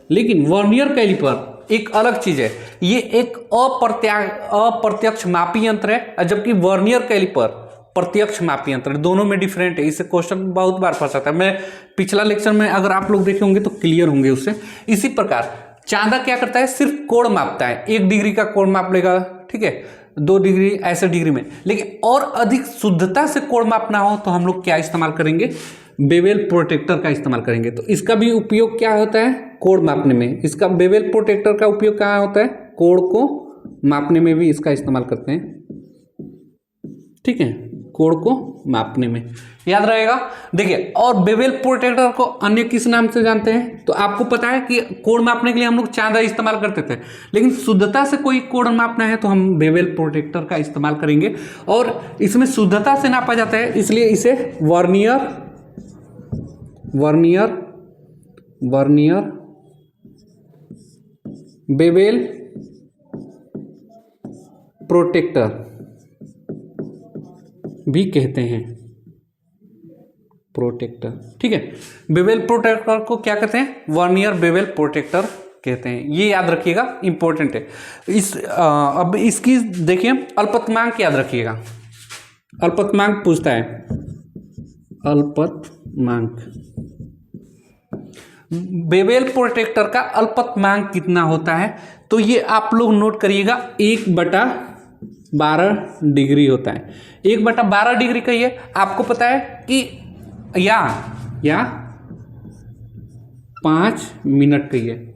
लेकिन वर्नियर कैलिपर एक अलग चीज है, ये एक अप्रत्यक्ष मापी यंत्र है, जबकि वर्नियर कैलिपर प्रत्यक्ष मापी यंत्र है। दोनों में डिफरेंट है। इससे क्वेश्चन बहुत बार फंसा था। मैं पिछला लेक्चर में अगर आप लोग देखे होंगे तो क्लियर होंगे उससे। इसी प्रकार चांदा क्या करता है, सिर्फ कोण मापता है, 1 डिग्री का कोण माप लेगा, ठीक है, 2 डिग्री ऐसे डिग्री में। लेकिन और अधिक शुद्धता से कोण मापना हो तो हम लोग क्या इस्तेमाल करेंगे, बेवेल प्रोटेक्टर का इस्तेमाल करेंगे। तो इसका भी उपयोग क्या होता है, कोण मापने में। इसका बेवेल प्रोटेक्टर का उपयोग कहाँ होता है, कोण को मापने में भी इसका इस्तेमाल करते हैं, ठीक है, कोण को मापने में, याद रहेगा। देखिए, और बेवेल प्रोटेक्टर को अन्य किस नाम से जानते हैं, तो आपको पता है कि कोण मापने के लिए हम लोग चांदा इस्तेमाल करते थे, लेकिन शुद्धता से कोई कोण मापना है तो हम बेवेल प्रोटेक्टर का इस्तेमाल करेंगे। और इसमें शुद्धता से नापा जाता है, इसलिए इसे वर्नियर बेवेल प्रोटेक्टर भी कहते हैं, प्रोटेक्टर, ठीक है। बेवेल प्रोटेक्टर को क्या कहते हैं, वर्नियर बेवेल प्रोटेक्टर कहते हैं। ये याद रखिएगा, इंपॉर्टेंट है। अब इसकी देखिए अल्पतमांक याद रखिएगा। अल्पतमांक पूछता है, अल्पतमांक बेवेल प्रोटेक्टर का अल्पतमांक कितना होता है, तो ये आप लोग नोट करिएगा, 1/12 डिग्री होता है। 1/12 डिग्री का ये आपको पता है कि या 5 मिनट का ये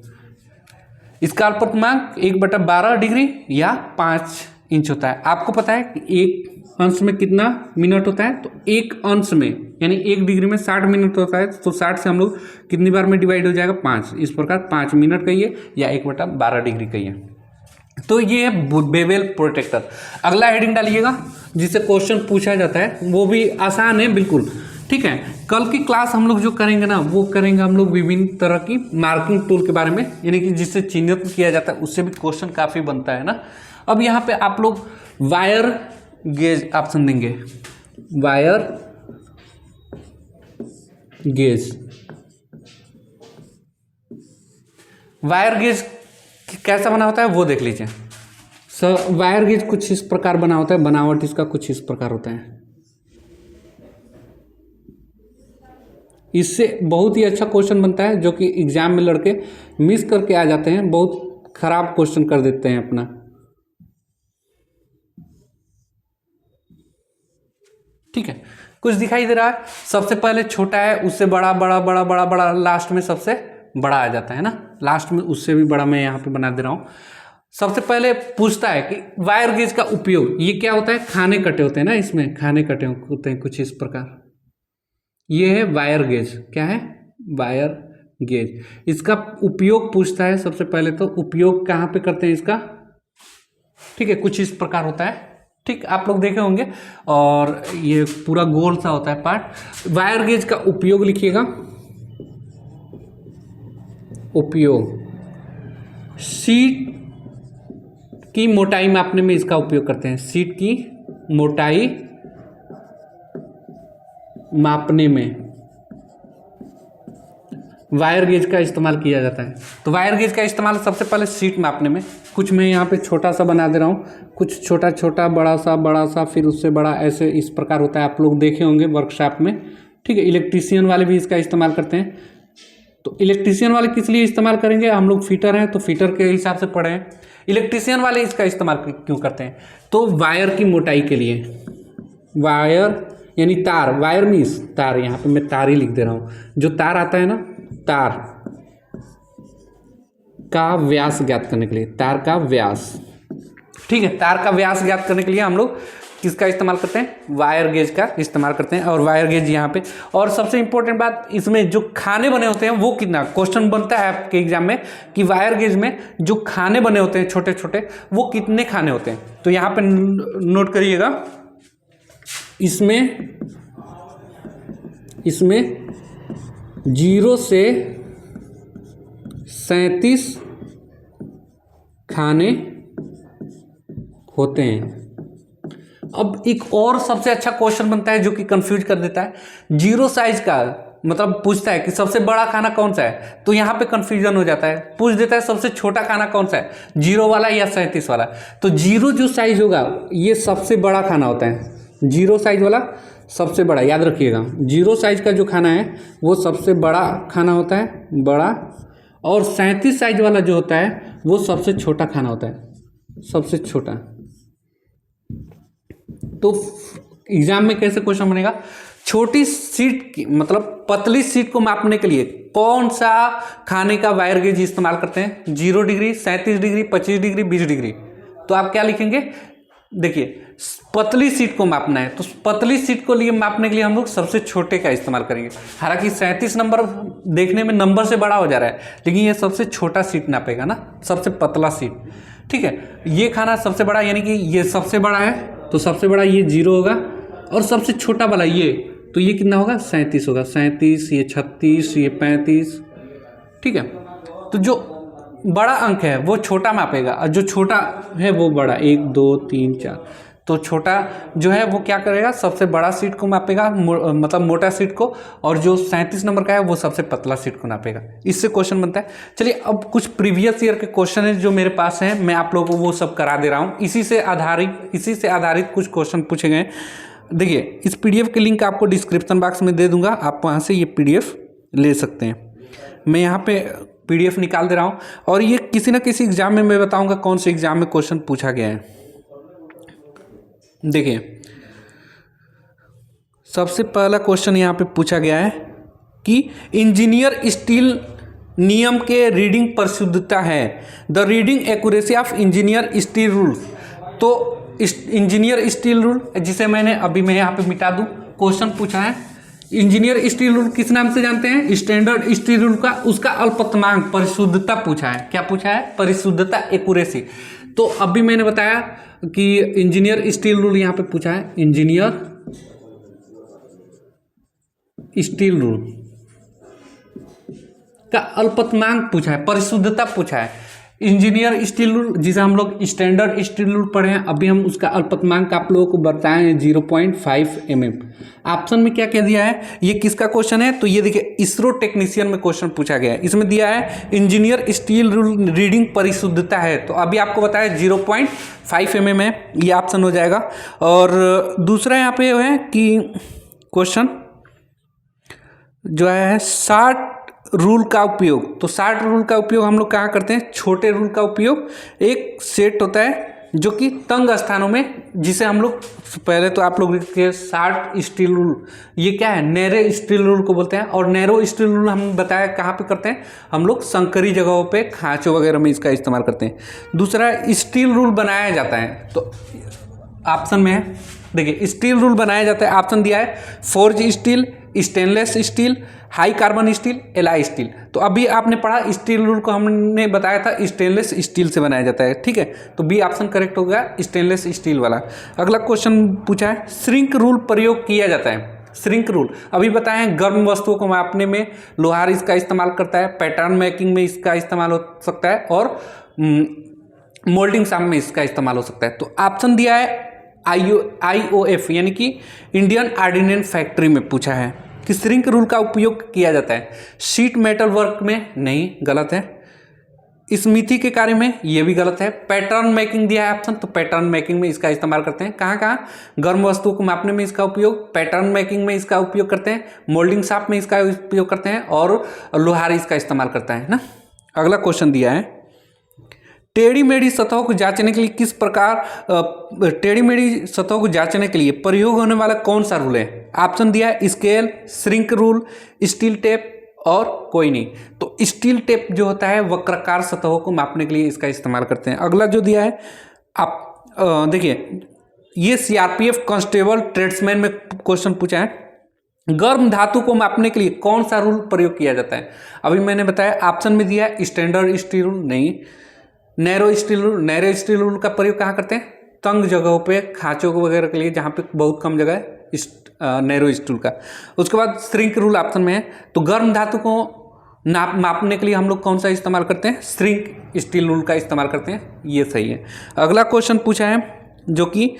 इसका अल्पतमांक 1/12 डिग्री या 5 इंच होता है। आपको पता है कि एक अंश में कितना मिनट होता है, तो एक अंश में यानी 1 डिग्री में 60 मिनट होता है, तो 60 से हम लोग कितनी बार में डिवाइड हो जाएगा, 5। इस प्रकार 5 मिनट का ये या 1/12 डिग्री का ये, तो ये है बेवेल प्रोटेक्टर। अगला हेडिंग डालिएगा जिससे क्वेश्चन पूछा जाता है, वो भी आसान है बिल्कुल, ठीक है। कल की क्लास हम लोग जो करेंगे ना, वो करेंगे हम लोग विभिन्न तरह की मार्किंग टूल के बारे में, यानी कि जिससे चिन्हित किया जाता है, उससे भी क्वेश्चन काफ़ी बनता है ना। अब यहाँ पे आप लोग वायर गेज ऑप्शन देंगे, वायर गेज। वायर गेज कैसा बना होता है वो देख लीजिए। वायर गेज कुछ इस प्रकार बना होता है, बनावट इसका कुछ इस प्रकार होता है। इससे बहुत ही अच्छा क्वेश्चन बनता है, जो कि एग्जाम में लड़के मिस करके आ जाते हैं, बहुत खराब क्वेश्चन कर देते हैं अपना, ठीक है। कुछ दिखाई दे रहा है, सबसे पहले छोटा है, उससे बड़ा बड़ा बड़ा बड़ा बड़ा, लास्ट में सबसे बड़ा आ जाता है ना, लास्ट में उससे भी बड़ा मैं यहाँ पे बना दे रहा हूँ। सबसे पहले पूछता है कि वायर गेज का उपयोग, ये क्या होता है, खाने कटे होते हैं ना, इसमें खाने कटे होते हैं कुछ इस प्रकार। ये है वायर गेज, क्या है, वायर गेज। इसका उपयोग पूछता है सबसे पहले, तो उपयोग कहाँ पे करते हैं इसका, ठीक है, कुछ इस प्रकार होता है, ठीक, आप लोग देखे होंगे। और ये पूरा गोल सा होता है पार्ट। वायर गेज का उपयोग लिखिएगा, उपयोग शीट की मोटाई मापने में इसका उपयोग करते हैं, शीट की मोटाई मापने में वायर गेज का इस्तेमाल किया जाता है। तो वायर गेज का इस्तेमाल सबसे पहले शीट मापने में, कुछ मैं यहाँ पे छोटा सा बना दे रहा हूँ, कुछ छोटा छोटा, बड़ा सा, फिर उससे बड़ा, ऐसे इस प्रकार होता है, आप लोग देखे होंगे वर्कशॉप में, ठीक है। इलेक्ट्रीशियन वाले भी इसका इस्तेमाल करते हैं। तो इलेक्ट्रीशियन वाले किस लिए इस्तेमाल करेंगे, हम लोग फिटर हैं तो फिटर के हिसाब से पढ़े हैं। इलेक्ट्रीशियन वाले इसका इस्तेमाल क्यों करते हैं, तो वायर की मोटाई के लिए। वायर यानी तार, वायर मीन्स तार, यहाँ पे मैं तार ही लिख दे रहा हूँ। जो तार आता है ना, तार का व्यास ज्ञात करने के लिए, तार का व्यास, ठीक है, तार का व्यास ज्ञात करने के लिए हम लोग किसका इस्तेमाल करते हैं, वायर गेज का इस्तेमाल करते हैं। और वायर गेज यहाँ पे, और सबसे इंपॉर्टेंट बात, इसमें जो खाने बने होते हैं वो कितना, क्वेश्चन बनता है आपके एग्जाम में कि वायर गेज में जो खाने बने होते हैं छोटे छोटे, वो कितने खाने होते हैं। तो यहाँ पे नोट करिएगा, इसमें 0 से 37 खाने होते हैं। अब एक और सबसे अच्छा क्वेश्चन बनता है जो कि कंफ्यूज कर देता है, जीरो साइज का मतलब पूछता है कि सबसे बड़ा खाना कौन सा है, तो यहाँ पे कंफ्यूजन हो जाता है। पूछ देता है सबसे छोटा खाना कौन सा है, जीरो वाला या 37 वाला। तो जीरो जो साइज होगा ये सबसे बड़ा खाना होता है, जीरो साइज वाला सबसे बड़ा, याद रखिएगा। जीरो साइज का जो खाना है वो सबसे बड़ा खाना होता है, बड़ा। और 37 साइज वाला जो होता है वो सबसे छोटा खाना होता है, सबसे छोटा। तो एग्जाम में कैसे क्वेश्चन बनेगा, छोटी सीट की मतलब पतली सीट को मापने के लिए कौन सा खाने का वायर गेज इस्तेमाल करते हैं, 0 डिग्री, 37 डिग्री, 25 डिग्री, 20 डिग्री। तो आप क्या लिखेंगे, देखिए पतली सीट को मापना है तो पतली सीट को लिए मापने के लिए हम लोग सबसे छोटे का इस्तेमाल करेंगे। हालांकि 37 नंबर देखने में नंबर से बड़ा हो जा रहा है, लेकिन ये सबसे छोटा सीट नापेगा ना, सबसे पतला सीट। ठीक है, ये खाना सबसे बड़ा यानी कि ये सबसे बड़ा है, तो सबसे बड़ा ये 0 होगा। और सबसे छोटा वाला ये, तो ये कितना होगा, 37 होगा। 37, ये 36, ये 35। ठीक है, तो जो बड़ा अंक है वो छोटा मापेगा और जो छोटा है वो बड़ा, 1 2 3 4। तो छोटा जो है वो क्या करेगा, सबसे बड़ा सीट को मापेगा, मतलब मोटा सीट को, और जो 37 नंबर का है वो सबसे पतला सीट को नापेगा। इससे क्वेश्चन बनता है। चलिए अब कुछ प्रीवियस ईयर के क्वेश्चन है जो मेरे पास हैं, मैं आप लोगों को वो सब करा दे रहा हूँ। इसी से आधारित कुछ क्वेश्चन पूछे गए। देखिए इस पीडीएफ के लिंक आपको डिस्क्रिप्शन बॉक्स में दे दूंगा, आप वहाँ से ये पीडीएफ ले सकते हैं। मैं यहाँ पे पीडीएफ निकाल दे रहा हूँ और ये किसी न किसी एग्जाम में मैं बताऊंगा कौन से एग्जाम में क्वेश्चन पूछा गया है। देखिए सबसे पहला क्वेश्चन यहाँ पे पूछा गया है कि इंजीनियर स्टील नियम के रीडिंग परिशुद्धता है, the reading accuracy of engineer steel rule. तो इंजीनियर स्टील रूल जिसे मैं यहाँ पे मिटा दूं, क्वेश्चन पूछा है इंजीनियर स्टील रूल किस नाम से जानते हैं, स्टैंडर्ड स्टील रूल का, उसका अल्पतमांक परिशुद्धता पूछा है। क्या पूछा है, परिशुद्धता, एक्यूरेसी। तो अभी मैंने बताया कि इंजीनियर स्टील रूल यहाँ पे पूछा है, इंजीनियर स्टील रूल का अल्पतमांक पूछा है, परिशुद्धता पूछा है। इंजीनियर स्टील रूल जिसे हम लोग स्टैंडर्ड स्टील रूल पढ़े हैं, अभी हम उसका अल्पतमांक आप लोगों को बताए हैं 0.5 mm। ऑप्शन में क्या कह दिया है, ये किसका क्वेश्चन है, तो ये देखिए इसरो टेक्नीशियन में क्वेश्चन पूछा गया है। इसमें दिया है इंजीनियर स्टील रूल रीडिंग परिशुद्धता है, तो अभी आपको बताया 0.5 mm है, ये ऑप्शन हो जाएगा। और दूसरा यहाँ पे है कि क्वेश्चन जो है 60 रूल का उपयोग, तो 60 रूल का उपयोग हम लोग कहाँ करते हैं, छोटे रूल का उपयोग। एक सेट होता है जो कि तंग स्थानों में, जिसे हम लोग पहले तो आप लोग लिखते 60 स्टील रूल, ये क्या है, नैरो स्टील रूल को बोलते हैं। और नैरो स्टील रूल हम बताया कहाँ पे करते हैं, हम लोग संकरी जगहों पे, खांचों वगैरह में इसका इस्तेमाल करते हैं। दूसरा स्टील रूल बनाया जाता है, तो ऑप्शन में है देखिए स्टील रूल बनाया जाता है, ऑप्शन दिया है forge steel, stainless steel, high carbon steel, alloy steel. तो अभी आपने पढ़ा स्टील रूल को, हमने बताया था स्टेनलेस स्टील से बनाया जाता है। ठीक है, तो बी ऑप्शन करेक्ट हो गया, स्टेनलेस स्टील वाला। अगला क्वेश्चन पूछा है श्रिंक रूल प्रयोग किया जाता है। श्रिंक रूल अभी बताए हैं, गर्म वस्तुओं को मापने में लोहार इसका इस्तेमाल करता है, पैटर्न मेकिंग में इसका इस्तेमाल हो सकता है, और मोल्डिंग शाम में इसका इस्तेमाल हो सकता है। तो ऑप्शन दिया है IOF यानी कि इंडियन ऑर्डिनेंस फैक्ट्री में पूछा है कि श्रिंक रूल का उपयोग किया जाता है। शीट मेटल वर्क में नहीं, गलत है। स्मिथी के कार्य में, ये भी गलत है। पैटर्न मेकिंग दिया है ऑप्शन, तो पैटर्न मेकिंग में इसका इस्तेमाल करते हैं। कहाँ कहाँ, गर्म वस्तुओं को मापने में इसका उपयोग, पैटर्न मेकिंग में इसका उपयोग करते हैं, मोल्डिंग शॉप में इसका उपयोग करते हैं, और लोहार इसका इस्तेमाल करता है ना। अगला क्वेश्चन दिया है टेढ़ी मेढ़ी सतहों को जांचने के लिए किस प्रकार, टेढ़ी मेढ़ी सतहों को जांचने के लिए प्रयोग होने वाला कौन सा रूल है। ऑप्शन दिया है scale, shrink rule, steel tape, और कोई नहीं। तो स्टील टेप जो होता है वक्राकार सतहों को मापने के लिए इसका इस्तेमाल करते हैं। अगला जो दिया है आप देखिए, ये सीआरपीएफ कांस्टेबल ट्रेड्समैन में क्वेश्चन पूछा है, गर्म धातु को मापने के लिए कौन सा रूल प्रयोग किया जाता है। अभी मैंने बताया ऑप्शन में दिया है स्टैंडर्ड स्टील रूल, नहीं। Narrow steel rule, narrow steel rule का प्रयोग कहाँ करते हैं, तंग जगहों पे, खांचों वगैरह के लिए, जहाँ पे बहुत कम जगह है, नैरो स्टील का। उसके बाद श्रिंक रूल ऑप्शन में है, तो गर्म धातु को मापने के लिए हम लोग कौन सा इस्तेमाल करते हैं, श्रिंक स्टील रूल का इस्तेमाल करते हैं, ये सही है। अगला क्वेश्चन पूछा है जो कि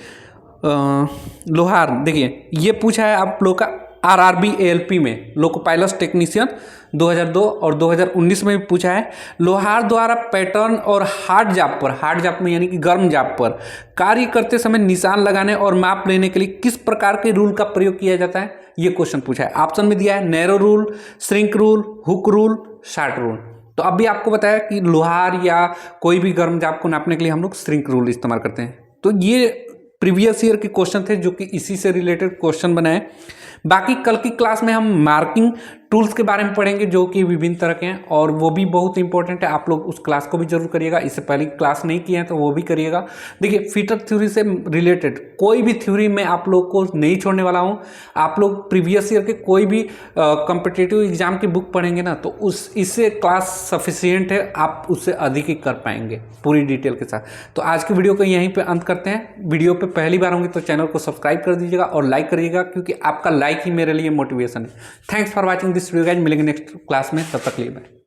लोहार, देखिए ये पूछा है आप लोग का आरआरबी एएलपी में, लोको पायलट टेक्नीशियन 2002 और 2019 में भी पूछा है। लोहार द्वारा पैटर्न और हार्ड जाप पर, हार्ड जाप में यानी कि गर्म जाप पर कार्य करते समय निशान लगाने और माप लेने के लिए किस प्रकार के रूल का प्रयोग किया जाता है, ये क्वेश्चन पूछा है। ऑप्शन में दिया है narrow rule, shrink rule, hook rule, short rule. तो अभी आपको बताया कि लोहार या कोई भी गर्म जाप को नापने के लिए हम लोग श्रिंक रूल इस्तेमाल करते हैं। तो ये प्रीवियस ईयर के क्वेश्चन थे जो कि इसी से रिलेटेड क्वेश्चन बनाए। बाकी कल की क्लास में हम मार्किंग टूल्स के बारे में पढ़ेंगे जो कि विभिन्न तरह के हैं और वो भी बहुत इंपॉर्टेंट है। आप लोग उस क्लास को भी जरूर करिएगा, इससे पहले क्लास नहीं किए हैं तो वो भी करिएगा। देखिए फिटर थ्योरी से रिलेटेड कोई भी थ्योरी मैं आप लोग को नहीं छोड़ने वाला हूँ। आप लोग प्रीवियस ईयर के कोई भी कॉम्पिटिटिव एग्जाम की बुक पढ़ेंगे ना तो इससे क्लास सफिशियंट है, आप उससे अधिक ही कर पाएंगे पूरी डिटेल के साथ। तो आज की वीडियो को यहीं पर अंत करते हैं। वीडियो पर पहली बार होंगे तो चैनल को सब्सक्राइब कर दीजिएगा और लाइक करिएगा, क्योंकि आपका लाइक ही मेरे लिए मोटिवेशन है। Thanks for watching this video guys. मिलेंगे नेक्स्ट क्लास में, तब तक के लिए बाय।